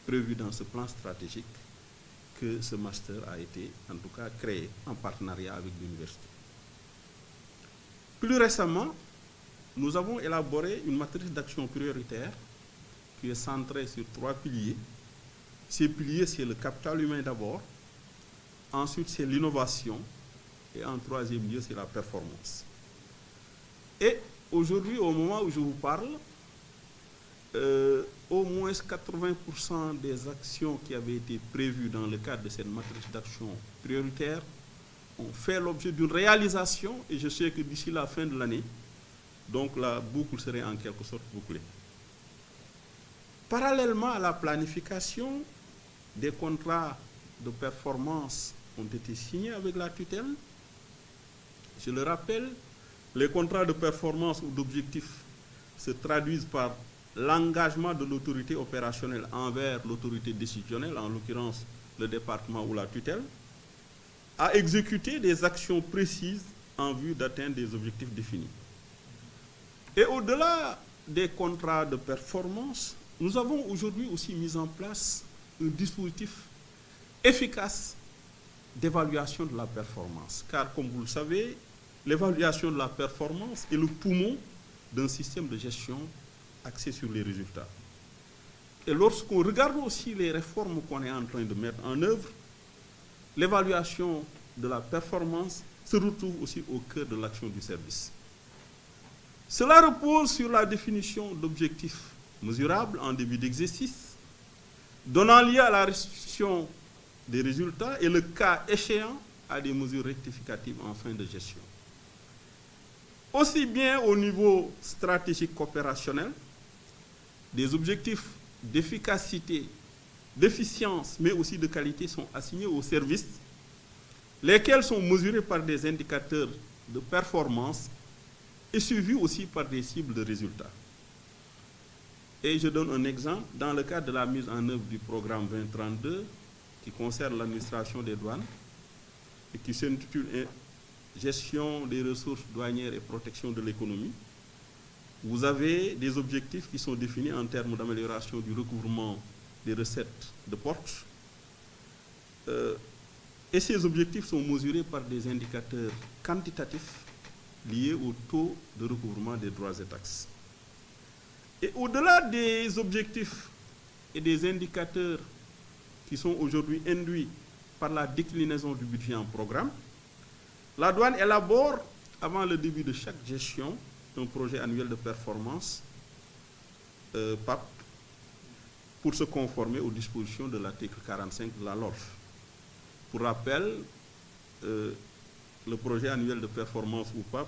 prévues dans ce plan stratégique que ce master a été, en tout cas, créé en partenariat avec l'université. Plus récemment, nous avons élaboré une matrice d'action prioritaire qui est centrée sur 3 piliers. Ces piliers, c'est le capital humain d'abord, ensuite c'est l'innovation, et en troisième lieu, c'est la performance. Et aujourd'hui, au moment où je vous parle, au moins 80% des actions qui avaient été prévues dans le cadre de cette matrice d'action prioritaire ont fait l'objet d'une réalisation, et je sais que d'ici la fin de l'année, donc la boucle serait en quelque sorte bouclée. Parallèlement à la planification, des contrats de performance ont été signés avec la tutelle. Je le rappelle, les contrats de performance ou d'objectifs se traduisent par l'engagement de l'autorité opérationnelle envers l'autorité décisionnelle, en l'occurrence le département ou la tutelle, à exécuter des actions précises en vue d'atteindre des objectifs définis. Et au-delà des contrats de performance, nous avons aujourd'hui aussi mis en place un dispositif efficace d'évaluation de la performance. Car, comme vous le savez, l'évaluation de la performance est le poumon d'un système de gestion axé sur les résultats. Et lorsqu'on regarde aussi les réformes qu'on est en train de mettre en œuvre, l'évaluation de la performance se retrouve aussi au cœur de l'action du service. Cela repose sur la définition d'objectifs mesurables en début d'exercice, donnant lieu à la restitution des résultats et le cas échéant à des mesures rectificatives en fin de gestion. Aussi bien au niveau stratégique opérationnel, des objectifs d'efficacité, d'efficience, mais aussi de qualité sont assignés aux services, lesquels sont mesurés par des indicateurs de performance et suivis aussi par des cibles de résultats. Et je donne un exemple, dans le cadre de la mise en œuvre du programme 2032, qui concerne l'administration des douanes, et qui s'intitule Gestion des ressources douanières et protection de l'économie, vous avez des objectifs qui sont définis en termes d'amélioration du recouvrement des recettes de porte. Et ces objectifs sont mesurés par des indicateurs quantitatifs liés au taux de recouvrement des droits et taxes. Et au-delà des objectifs et des indicateurs qui sont aujourd'hui induits par la déclinaison du budget en programme, la douane élabore, avant le début de chaque gestion, un projet annuel de performance, PAP, pour se conformer aux dispositions de l'article 45 de la LOLF. Pour rappel, le projet annuel de performance ou PAP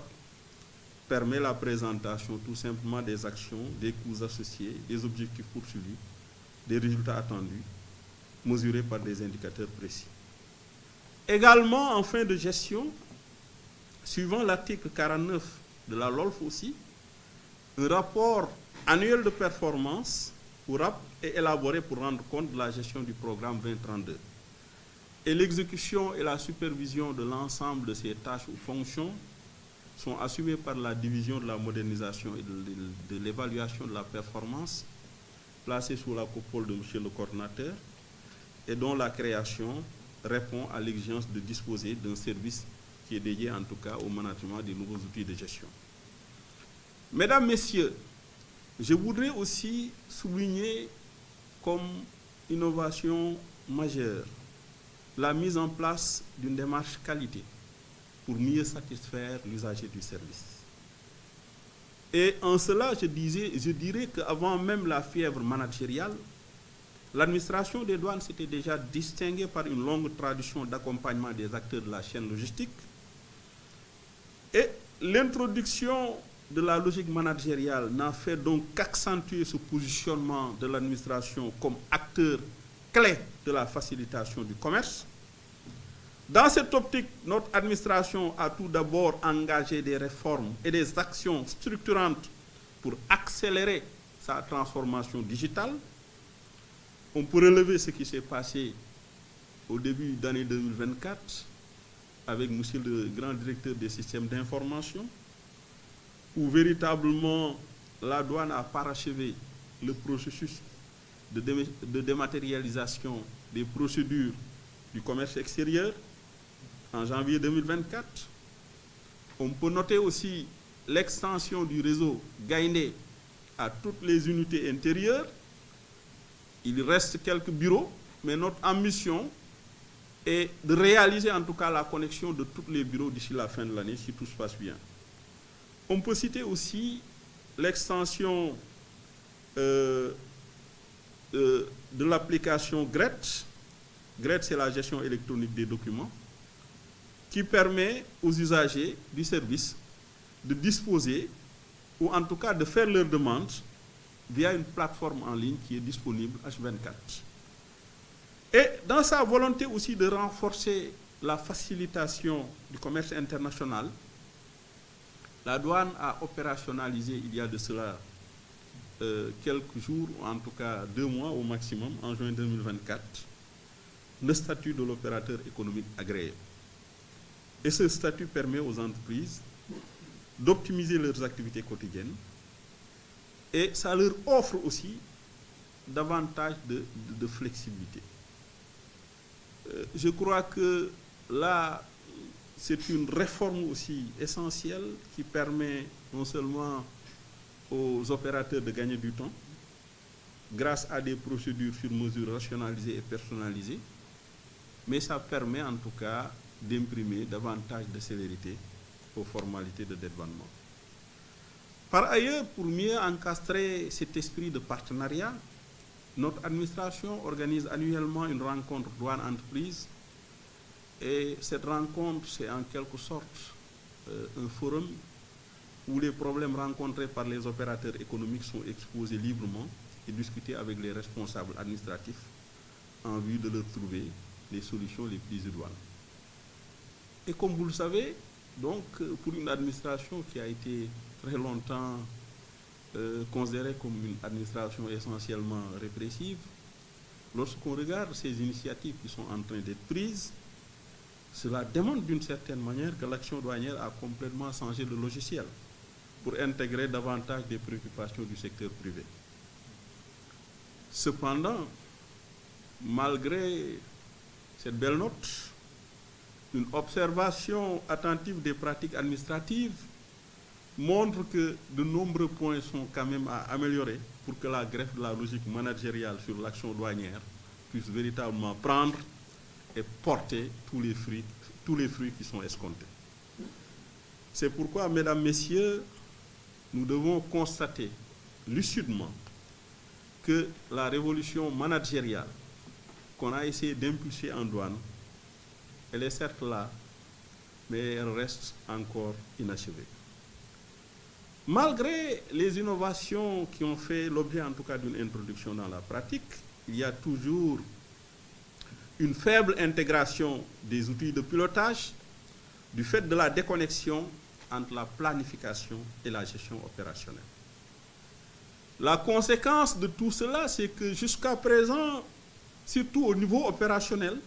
permet la présentation tout simplement des actions, des coûts associés, des objectifs poursuivis, des résultats attendus, mesurés par des indicateurs précis. Également, en fin de gestion, suivant l'article 49 de la LOLF aussi, un rapport annuel de performance ou RAP est élaboré pour rendre compte de la gestion du programme 2032. Et l'exécution et la supervision de l'ensemble de ces tâches ou fonctions sont assumées par la division de la modernisation et de l'évaluation de la performance, placée sous la coupole de M. le coordinateur, et dont la création répond à l'exigence de disposer d'un service qui est dédié en tout cas au management des nouveaux outils de gestion. Mesdames, Messieurs, Je voudrais aussi souligner comme innovation majeure la mise en place d'une démarche qualité pour mieux satisfaire l'usager du service. Et en cela, je dirais qu'avant même la fièvre managériale, l'administration des douanes s'était déjà distinguée par une longue tradition d'accompagnement des acteurs de la chaîne logistique. Et l'introduction de la logique managériale n'a fait donc qu'accentuer ce positionnement de l'administration comme acteur clé de la facilitation du commerce. Dans cette optique, notre administration a tout d'abord engagé des réformes et des actions structurantes pour accélérer sa transformation digitale. On peut relever ce qui s'est passé au début d'année 2024 avec monsieur le grand directeur des systèmes d'information, où véritablement la douane a parachevé le processus de dématérialisation des procédures du commerce extérieur en janvier 2024. On peut noter aussi l'extension du réseau Gaïndé à toutes les unités intérieures. Il reste quelques bureaux, mais notre ambition est de réaliser en tout cas la connexion de tous les bureaux d'ici la fin de l'année, si tout se passe bien. On peut citer aussi l'extension de l'application GRET. GRET, c'est la gestion électronique des documents, qui permet aux usagers du service de disposer, ou en tout cas de faire leurs demandes via une plateforme en ligne qui est disponible H24. Et dans sa volonté aussi de renforcer la facilitation du commerce international, la douane a opérationnalisé il y a de cela quelques jours, en tout cas 2 mois au maximum, en juin 2024, le statut de l'opérateur économique agréé. Et ce statut permet aux entreprises d'optimiser leurs activités quotidiennes et ça leur offre aussi davantage de flexibilité. Je crois que là, c'est une réforme aussi essentielle qui permet non seulement aux opérateurs de gagner du temps grâce à des procédures sur mesure rationalisées et personnalisées, mais ça permet en tout cas d'imprimer davantage de célérité aux formalités de dédouanement. Par ailleurs, pour mieux encastrer cet esprit de partenariat, notre administration organise annuellement une rencontre douane-entreprise et cette rencontre, c'est en quelque sorte un forum où les problèmes rencontrés par les opérateurs économiques sont exposés librement et discutés avec les responsables administratifs en vue de leur trouver les solutions les plus idoines. Et comme vous le savez, donc, pour une administration qui a été très longtemps considérée comme une administration essentiellement répressive, lorsqu'on regarde ces initiatives qui sont en train d'être prises, cela démontre d'une certaine manière que l'action douanière a complètement changé de logiciel pour intégrer davantage des préoccupations du secteur privé. Cependant, malgré cette belle note, une observation attentive des pratiques administratives montre que de nombreux points sont quand même à améliorer pour que la greffe de la logique managériale sur l'action douanière puisse véritablement prendre et porter tous les fruits qui sont escomptés. C'est pourquoi, mesdames, messieurs, nous devons constater lucidement que la révolution managériale qu'on a essayé d'impulser en douane, elle est certes là, mais elle reste encore inachevée. Malgré les innovations qui ont fait l'objet en tout cas d'une introduction dans la pratique, il y a toujours une faible intégration des outils de pilotage du fait de la déconnexion entre la planification et la gestion opérationnelle. La conséquence de tout cela, c'est que jusqu'à présent, surtout au niveau opérationnel,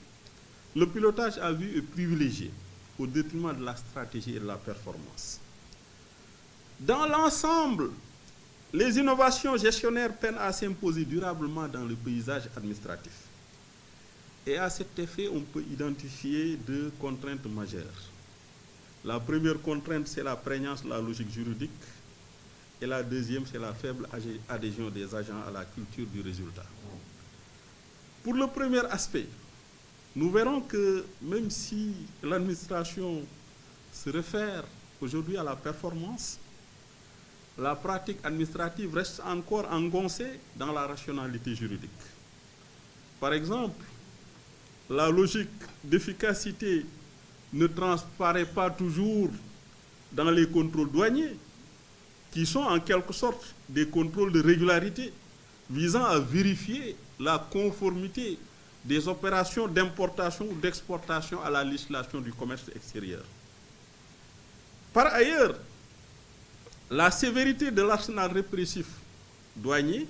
le pilotage à vue est privilégié au détriment de la stratégie et de la performance. Dans l'ensemble, les innovations gestionnaires peinent à s'imposer durablement dans le paysage administratif. Et à cet effet, on peut identifier 2 contraintes majeures. La première contrainte, c'est la prégnance de la logique juridique Et la deuxième, c'est la faible adhésion des agents à la culture du résultat. Pour le premier aspect, nous verrons que même si l'administration se réfère aujourd'hui à la performance, la pratique administrative reste encore engoncée dans la rationalité juridique. Par exemple, la logique d'efficacité ne transparaît pas toujours dans les contrôles douaniers, qui sont en quelque sorte des contrôles de régularité visant à vérifier la conformité des opérations d'importation ou d'exportation à la législation du commerce extérieur. Par ailleurs, la sévérité de l'arsenal répressif douanier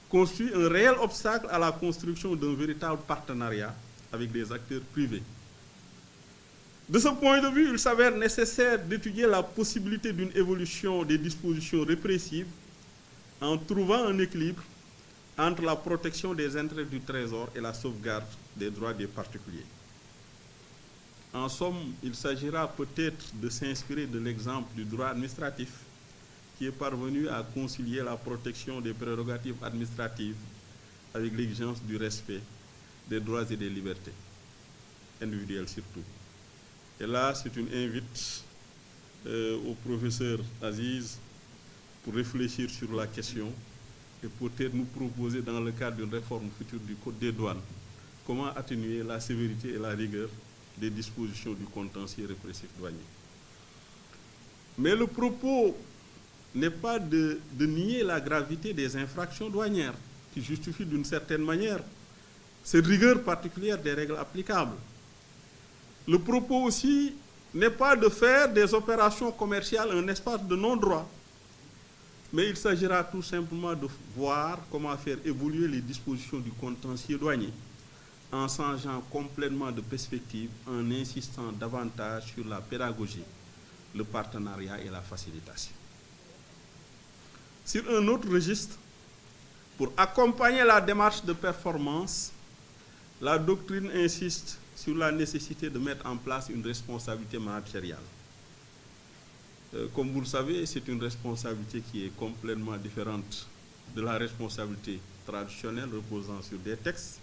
constitue un réel obstacle à la construction d'un véritable partenariat avec des acteurs privés. De ce point de vue, il s'avère nécessaire d'étudier la possibilité d'une évolution des dispositions répressives en trouvant un équilibre entre la protection des intérêts du Trésor et la sauvegarde des droits des particuliers. En somme, il s'agira peut-être de s'inspirer de l'exemple du droit administratif qui est parvenu à concilier la protection des prérogatives administratives avec l'exigence du respect des droits et des libertés, individuelles surtout. Et là, c'est une invite au professeur Aziz pour réfléchir sur la question et peut-être nous proposer dans le cadre d'une réforme future du Code des douanes comment atténuer la sévérité et la rigueur des dispositions du contentieux répressif douanier. Mais le propos n'est pas de nier la gravité des infractions douanières qui justifient d'une certaine manière cette rigueur particulière des règles applicables. Le propos aussi n'est pas de faire des opérations commerciales un espace de non-droit, mais il s'agira tout simplement de voir comment faire évoluer les dispositions du contentieux douanier en changeant complètement de perspective, en insistant davantage sur la pédagogie, le partenariat et la facilitation. Sur un autre registre, pour accompagner la démarche de performance, la doctrine insiste sur la nécessité de mettre en place une responsabilité managériale. Comme vous le savez, c'est une responsabilité qui est complètement différente de la responsabilité traditionnelle reposant sur des textes.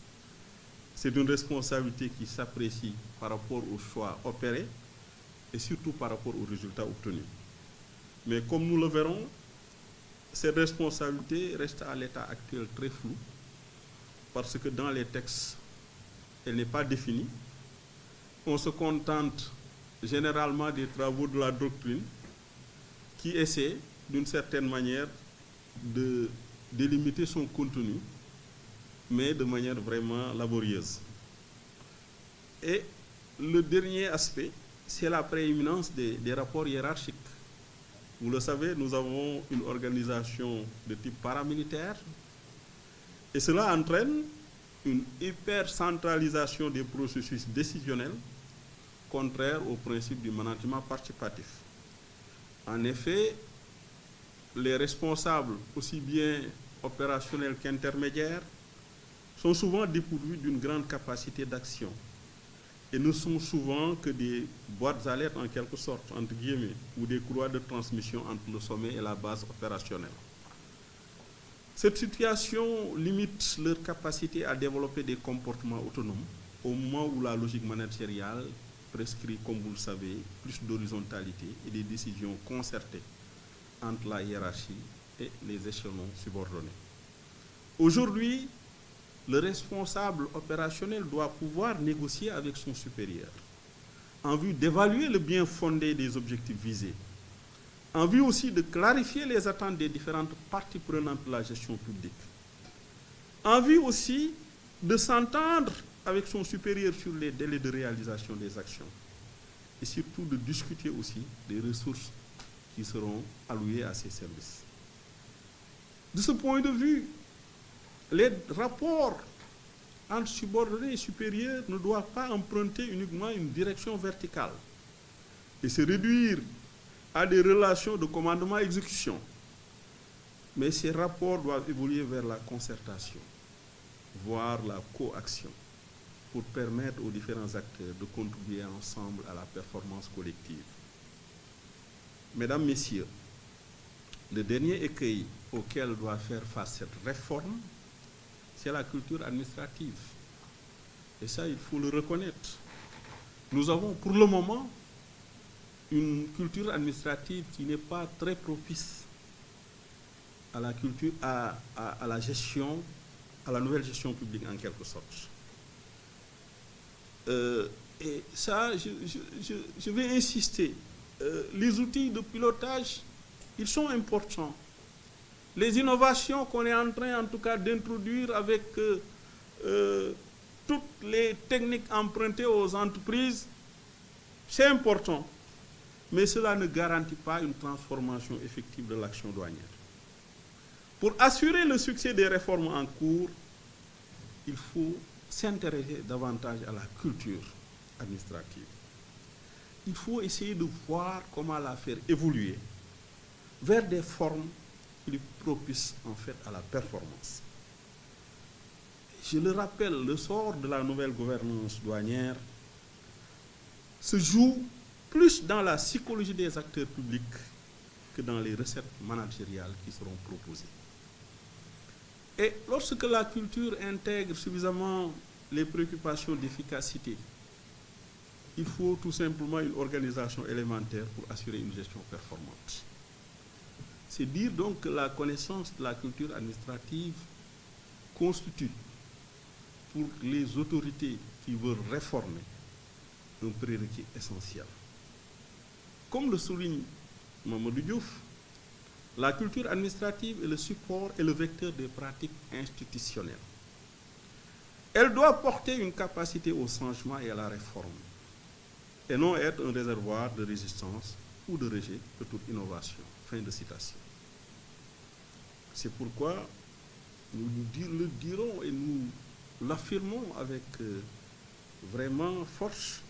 C'est une responsabilité qui s'apprécie par rapport aux choix opérés et surtout par rapport aux résultats obtenus. Mais comme nous le verrons, cette responsabilité reste à l'état actuel très floue parce que dans les textes, elle n'est pas définie. On se contente généralement des travaux de la doctrine qui essaie, d'une certaine manière, de délimiter son contenu, mais de manière vraiment laborieuse. Et le dernier aspect, c'est la prééminence des rapports hiérarchiques. Vous le savez, nous avons une organisation de type paramilitaire, et cela entraîne une hyper-centralisation des processus décisionnels, contraire au principe du management participatif. En effet, les responsables, aussi bien opérationnels qu'intermédiaires, sont souvent dépourvus d'une grande capacité d'action et ne sont souvent que des boîtes alertes en quelque sorte, entre guillemets, ou des courroies de transmission entre le sommet et la base opérationnelle. Cette situation limite leur capacité à développer des comportements autonomes au moment où la logique managériale prescrit, comme vous le savez, plus d'horizontalité et des décisions concertées entre la hiérarchie et les échelons subordonnés. Aujourd'hui, le responsable opérationnel doit pouvoir négocier avec son supérieur en vue d'évaluer le bien fondé des objectifs visés, en vue aussi de clarifier les attentes des différentes parties prenantes de la gestion publique, en vue aussi de s'entendre avec son supérieur sur les délais de réalisation des actions et surtout de discuter aussi des ressources qui seront allouées à ces services. De ce point de vue, les rapports entre subordonnés et supérieurs ne doivent pas emprunter uniquement une direction verticale et se réduire à des relations de commandement-exécution. Mais ces rapports doivent évoluer vers la concertation, voire la coaction, pour permettre aux différents acteurs de contribuer ensemble à la performance collective. Mesdames, Messieurs, le dernier écueil auquel doit faire face cette réforme, c'est la culture administrative. Et ça, il faut le reconnaître. Nous avons pour le moment une culture administrative qui n'est pas très propice à la culture, à la gestion, à la nouvelle gestion publique en quelque sorte. Et ça, je vais insister. Les outils de pilotage, ils sont importants. Les innovations qu'on est en train, en tout cas, d'introduire avec toutes les techniques empruntées aux entreprises, c'est important. Mais cela ne garantit pas une transformation effective de l'action douanière. Pour assurer le succès des réformes en cours, il faut s'intéresser davantage à la culture administrative. Il faut essayer de voir comment la faire évoluer vers des formes plus propices en fait à la performance. Je le rappelle, le sort de la nouvelle gouvernance douanière se joue plus dans la psychologie des acteurs publics que dans les recettes managériales qui seront proposées. Et lorsque la culture intègre suffisamment les préoccupations d'efficacité, il faut tout simplement une organisation élémentaire pour assurer une gestion performante. C'est dire donc que la connaissance de la culture administrative constitue pour les autorités qui veulent réformer un prérequis essentiel. Comme le souligne Mamadou Diouf, la culture administrative est le support et le vecteur des pratiques institutionnelles. Elle doit porter une capacité au changement et à la réforme, et non être un réservoir de résistance ou de rejet de toute innovation. Fin de citation. C'est pourquoi nous le dirons et nous l'affirmons avec vraiment force,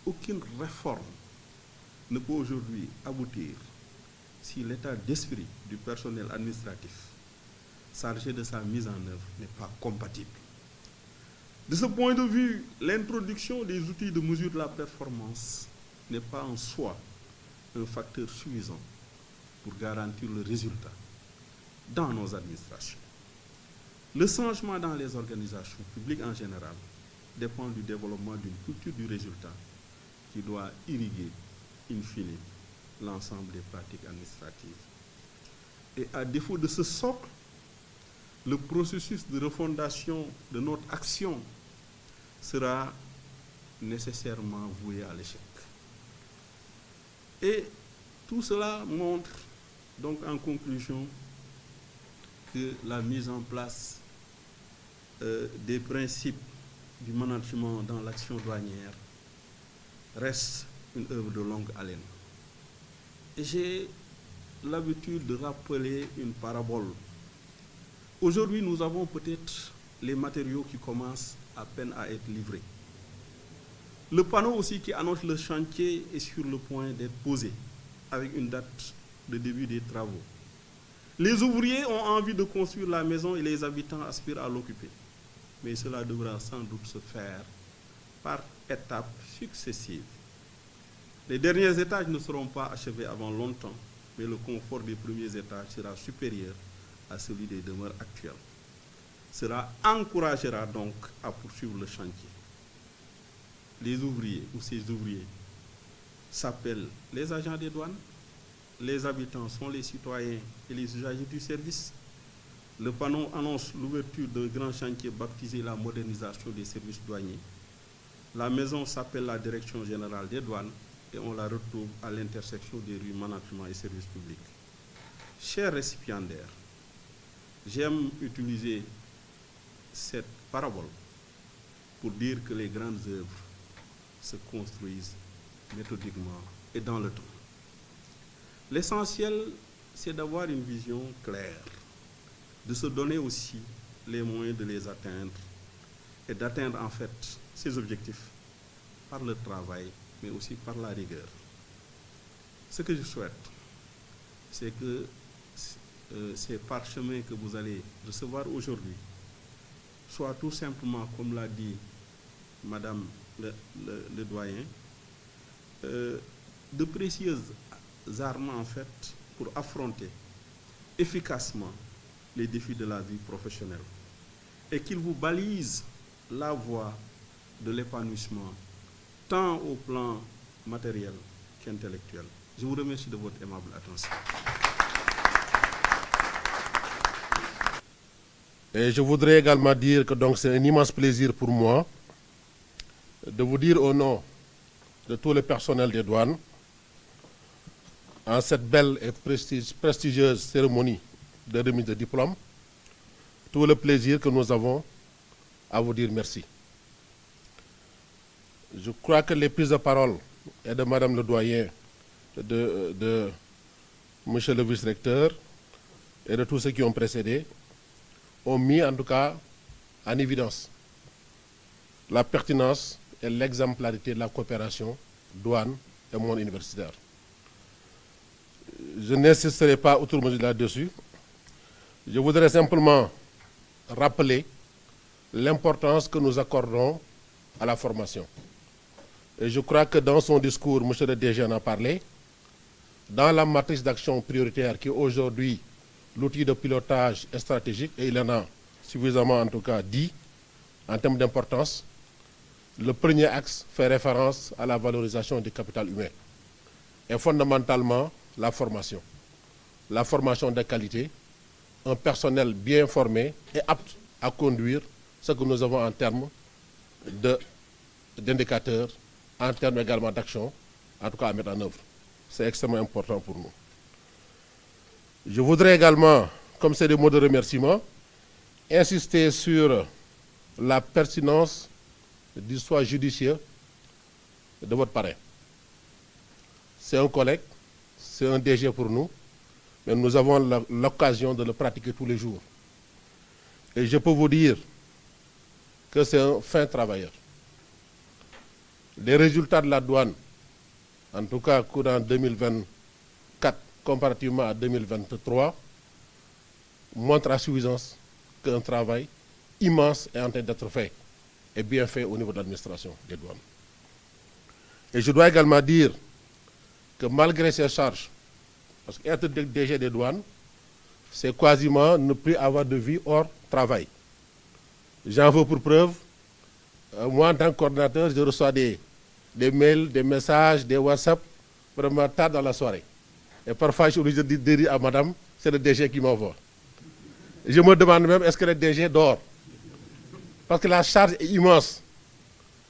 aucune réforme ne peut aujourd'hui aboutir si l'état d'esprit du personnel administratif chargé de sa mise en œuvre n'est pas compatible. De ce point de vue, l'introduction des outils de mesure de la performance n'est pas en soi un facteur suffisant pour garantir le résultat dans nos administrations. Le changement dans les organisations publiques en général dépend du développement d'une culture du résultat qui doit irriguer, in fine, l'ensemble des pratiques administratives. Et à défaut de ce socle, le processus de refondation de notre action sera nécessairement voué à l'échec. Et tout cela montre donc en conclusion que la mise en place des principes du management dans l'action douanière reste une œuvre de longue haleine. Et j'ai l'habitude de rappeler une parabole. Aujourd'hui, nous avons peut-être les matériaux qui commencent à peine à être livrés. Le panneau aussi qui annonce le chantier est sur le point d'être posé avec une date de début des travaux. Les ouvriers ont envie de construire la maison et les habitants aspirent à l'occuper. Mais cela devra sans doute se faire par étapes successives. Les derniers étages ne seront pas achevés avant longtemps, mais le confort des premiers étages sera supérieur à celui des demeures actuelles. Cela encouragera donc à poursuivre le chantier. Les ouvriers ou ces ouvriers s'appellent les agents des douanes. Les habitants sont les citoyens et les usagers du service. Le panneau annonce l'ouverture d'un grand chantier baptisé la modernisation des services douaniers. La maison s'appelle la Direction générale des douanes et on la retrouve à l'intersection des rues management et services publics. Chers récipiendaires, j'aime utiliser cette parabole pour dire que les grandes œuvres se construisent méthodiquement et dans le temps. L'essentiel, c'est d'avoir une vision claire, de se donner aussi les moyens de les atteindre et d'atteindre en fait ces objectifs par le travail, mais aussi par la rigueur. Ce que je souhaite, c'est que ces parchemins que vous allez recevoir aujourd'hui soient tout simplement, comme l'a dit Madame le doyen, de précieuses armes en fait pour affronter efficacement les défis de la vie professionnelle et qu'il vous balise la voie de l'épanouissement, tant au plan matériel qu'intellectuel. Je vous remercie de votre aimable attention. Et je voudrais également dire que donc c'est un immense plaisir pour moi de vous dire au nom de tout le personnel des douanes, en cette belle et prestigieuse cérémonie de remise de diplôme, tout le plaisir que nous avons à vous dire merci. Je crois que les prises de parole et de Madame le doyen, de Monsieur le vice-recteur et de tous ceux qui ont précédé ont mis en tout cas en évidence la pertinence et l'exemplarité de la coopération douane et monde universitaire. Je n'insisterai pas outre mesure là-dessus. Je voudrais simplement rappeler l'importance que nous accordons à la formation. Et je crois que dans son discours, M. le DG en a parlé. Dans la matrice d'action prioritaire qui est aujourd'hui l'outil de pilotage stratégique, et il en a suffisamment en tout cas dit, en termes d'importance, le premier axe fait référence à la valorisation du capital humain. Et fondamentalement, la formation. La formation de qualité, un personnel bien formé et apte à conduire ce que nous avons en termes d'indicateurs, en termes également d'action, en tout cas à mettre en œuvre. C'est extrêmement important pour nous. Je voudrais également, comme c'est des mots de remerciement, insister sur la pertinence du choix judicieux de votre parrain. C'est un collègue, c'est un DG pour nous, mais nous avons l'occasion de le pratiquer tous les jours. Et je peux vous dire que c'est un fin travailleur. Les résultats de la douane, en tout cas courant 2024 comparativement à 2023, montrent à suffisance qu'un travail immense est en train d'être fait et bien fait au niveau de l'administration des douanes. Et je dois également dire que malgré ces charges, parce qu'être DG des douanes, c'est quasiment ne plus avoir de vie hors travail. J'en veux pour preuve, moi en tant que coordinateur, je reçois des mails, des messages, des WhatsApp, vraiment tard dans la soirée. Et parfois, je suis obligé de dire à madame, c'est le DG qui m'envoie. Je me demande même, est-ce que le DG dort? Parce que la charge est immense,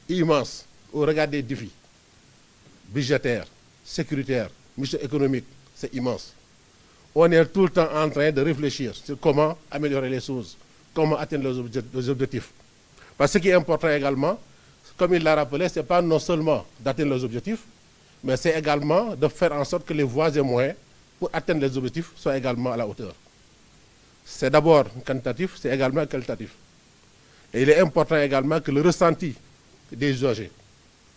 immense, au regard des défis budgétaires, sécuritaires, mission économique, c'est immense. On est tout le temps en train de réfléchir sur comment améliorer les choses, comment atteindre les objectifs. Parce que ce qui est important également, comme il l'a rappelé, ce n'est pas non seulement d'atteindre les objectifs, mais c'est également de faire en sorte que les voies et moyens pour atteindre les objectifs soient également à la hauteur. C'est d'abord quantitatif, c'est également qualitatif. Et il est important également que le ressenti des usagers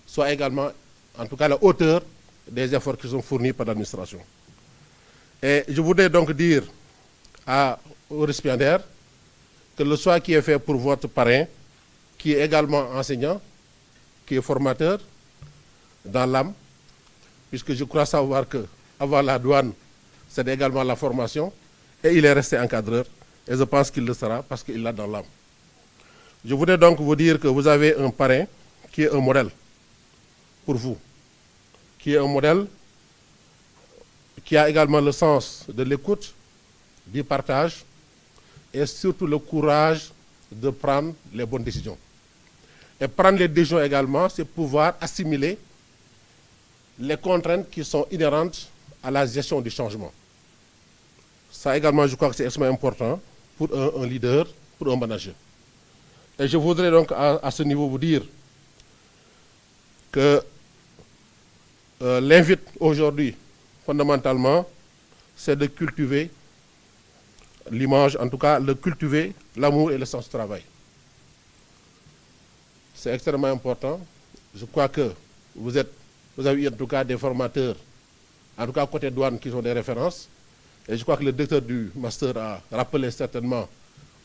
soit également, en tout cas à la hauteur des efforts qui sont fournis par l'administration. Et je voudrais donc dire aux récipiendaires que le choix qui est fait pour votre parrain, qui est également enseignant, qui est formateur dans l'âme, puisque je crois savoir qu'avant la douane, c'est également la formation, et il est resté encadreur, et je pense qu'il le sera parce qu'il l'a dans l'âme. Je voudrais donc vous dire que vous avez un parrain qui est un modèle pour vous, qui est un modèle qui a également le sens de l'écoute, du partage et surtout le courage de prendre les bonnes décisions. Et prendre les décisions également, c'est pouvoir assimiler les contraintes qui sont inhérentes à la gestion du changement. Ça également, je crois que c'est extrêmement important pour un leader, pour un manager. Et je voudrais donc à ce niveau vous dire que l'invite aujourd'hui, fondamentalement, c'est de cultiver l'image, en tout cas, de cultiver l'amour et le sens du travail. C'est extrêmement important. Je crois que vous avez eu en tout cas des formateurs, en tout cas côté douane, qui sont des références. Et je crois que le directeur du master a rappelé certainement,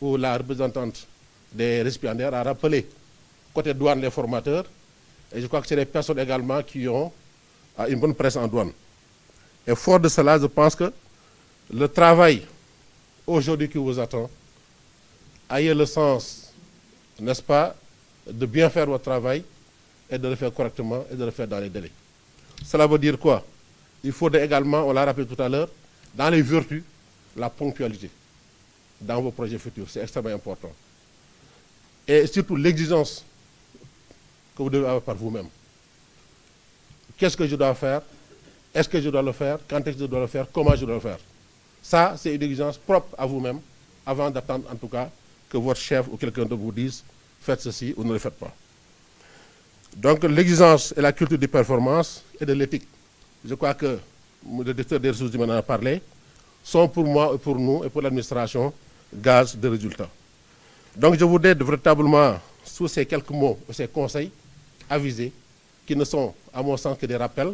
ou la représentante des récipiendaires a rappelé côté douane les formateurs. Et je crois que c'est des personnes également qui ont une bonne presse en douane. Et fort de cela, je pense que le travail aujourd'hui qui vous attend. Ayez le sens, n'est-ce pas, de bien faire votre travail et de le faire correctement et de le faire dans les délais. Cela veut dire quoi? Il faudrait également, on l'a rappelé tout à l'heure, dans les vertus, la ponctualité dans vos projets futurs. C'est extrêmement important. Et surtout l'exigence que vous devez avoir par vous-même. Qu'est-ce que je dois faire? Est-ce que je dois le faire? Quand est-ce que je dois le faire? Comment je dois le faire? Ça, c'est une exigence propre à vous-même, avant d'attendre en tout cas que votre chef ou quelqu'un de vous dise faites ceci ou ne le faites pas. Donc l'exigence et la culture de performance et de l'éthique, je crois que le directeur des ressources humaines en a parlé, sont pour moi et pour nous et pour l'administration gage de résultats. Donc je voudrais véritablement, sous ces quelques mots, ces conseils avisés, qui ne sont à mon sens que des rappels,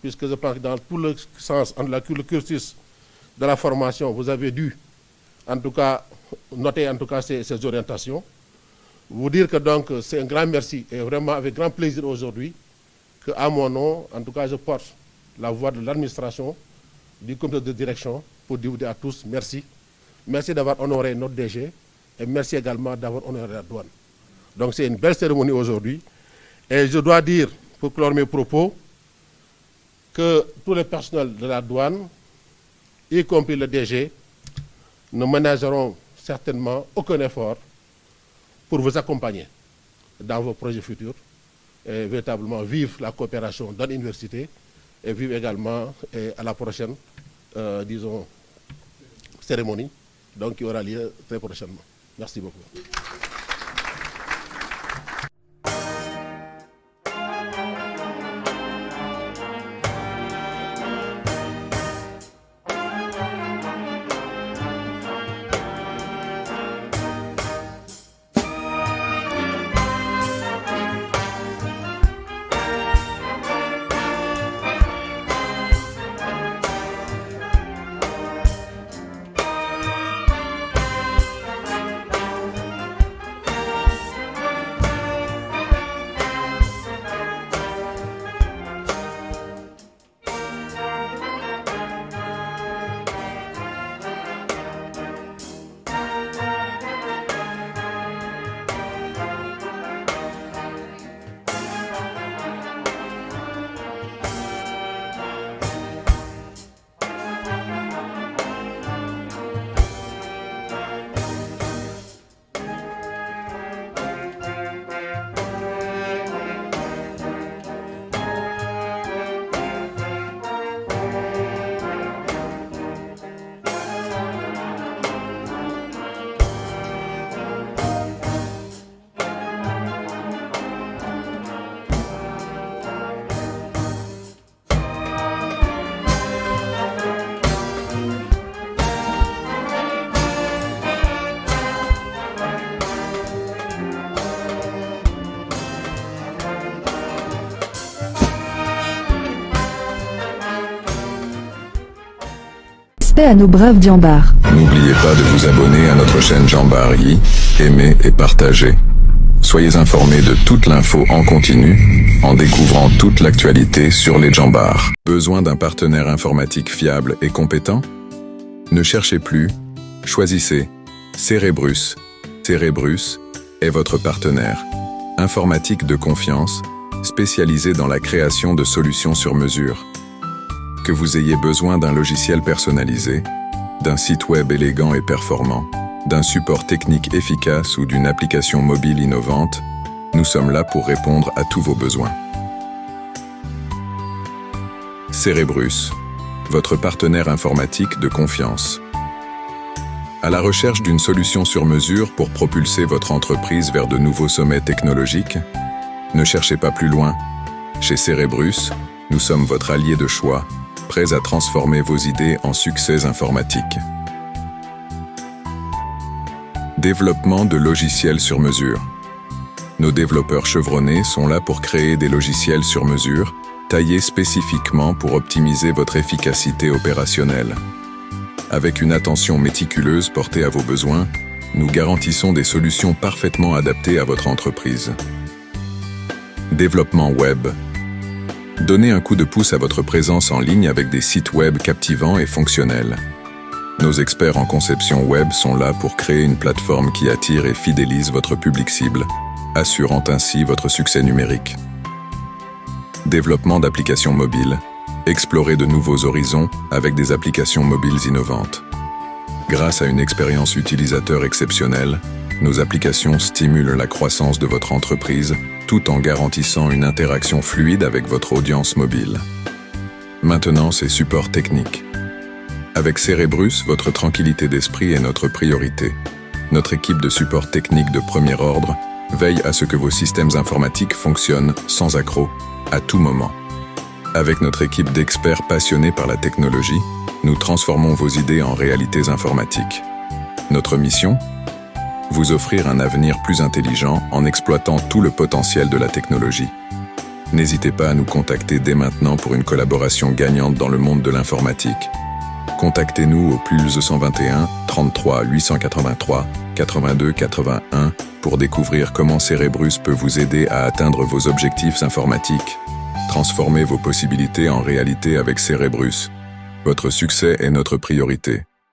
puisque je pense que dans tout le sens, le cursus de la formation, vous avez dû en tout cas noter en tout cas ces orientations. Vous dire que donc c'est un grand merci et vraiment avec grand plaisir aujourd'hui qu'à mon nom, en tout cas je porte la voix de l'administration, du comité de direction pour dire à tous merci. Merci d'avoir honoré notre DG et merci également d'avoir honoré la douane. Donc c'est une belle cérémonie aujourd'hui et je dois dire, pour clore mes propos, que tous les personnels de la douane, y compris le DG, ne ménageront certainement aucun effort pour vous accompagner dans vos projets futurs et véritablement vivre la coopération dans l'université et vivre également à la prochaine, disons, cérémonie, donc qui aura lieu très prochainement. Merci beaucoup. Respect à nos braves Diambars. N'oubliez pas de vous abonner à notre chaîne Jambari, aimer et partager. Soyez informés de toute l'info en continu, en découvrant toute l'actualité sur les Jambars. Besoin d'un partenaire informatique fiable et compétent? Ne cherchez plus, choisissez Cerebrus. Cerebrus est votre partenaire. Informatique de confiance, spécialisé dans la création de solutions sur mesure. Que vous ayez besoin d'un logiciel personnalisé, d'un site web élégant et performant, d'un support technique efficace ou d'une application mobile innovante, nous sommes là pour répondre à tous vos besoins. Cerebrus, votre partenaire informatique de confiance. À la recherche d'une solution sur mesure pour propulser votre entreprise vers de nouveaux sommets technologiques? Ne cherchez pas plus loin. Chez Cerebrus, nous sommes votre allié de choix, prêts à transformer vos idées en succès informatiques. Développement de logiciels sur mesure. Nos développeurs chevronnés sont là pour créer des logiciels sur mesure, taillés spécifiquement pour optimiser votre efficacité opérationnelle. Avec une attention méticuleuse portée à vos besoins, nous garantissons des solutions parfaitement adaptées à votre entreprise. Développement web. Donnez un coup de pouce à votre présence en ligne avec des sites web captivants et fonctionnels. Nos experts en conception web sont là pour créer une plateforme qui attire et fidélise votre public cible, assurant ainsi votre succès numérique. Développement d'applications mobiles. Explorez de nouveaux horizons avec des applications mobiles innovantes. Grâce à une expérience utilisateur exceptionnelle, nos applications stimulent la croissance de votre entreprise tout en garantissant une interaction fluide avec votre audience mobile. Maintenance et support technique. Avec Cerebrus, votre tranquillité d'esprit est notre priorité. Notre équipe de support technique de premier ordre veille à ce que vos systèmes informatiques fonctionnent sans accroc, à tout moment. Avec notre équipe d'experts passionnés par la technologie, nous transformons vos idées en réalités informatiques. Notre mission ? Vous offrir un avenir plus intelligent en exploitant tout le potentiel de la technologie. N'hésitez pas à nous contacter dès maintenant pour une collaboration gagnante dans le monde de l'informatique. Contactez-nous au +221 33 883 82 81 pour découvrir comment Cerebrus peut vous aider à atteindre vos objectifs informatiques. Transformez vos possibilités en réalité avec Cerebrus. Votre succès est notre priorité.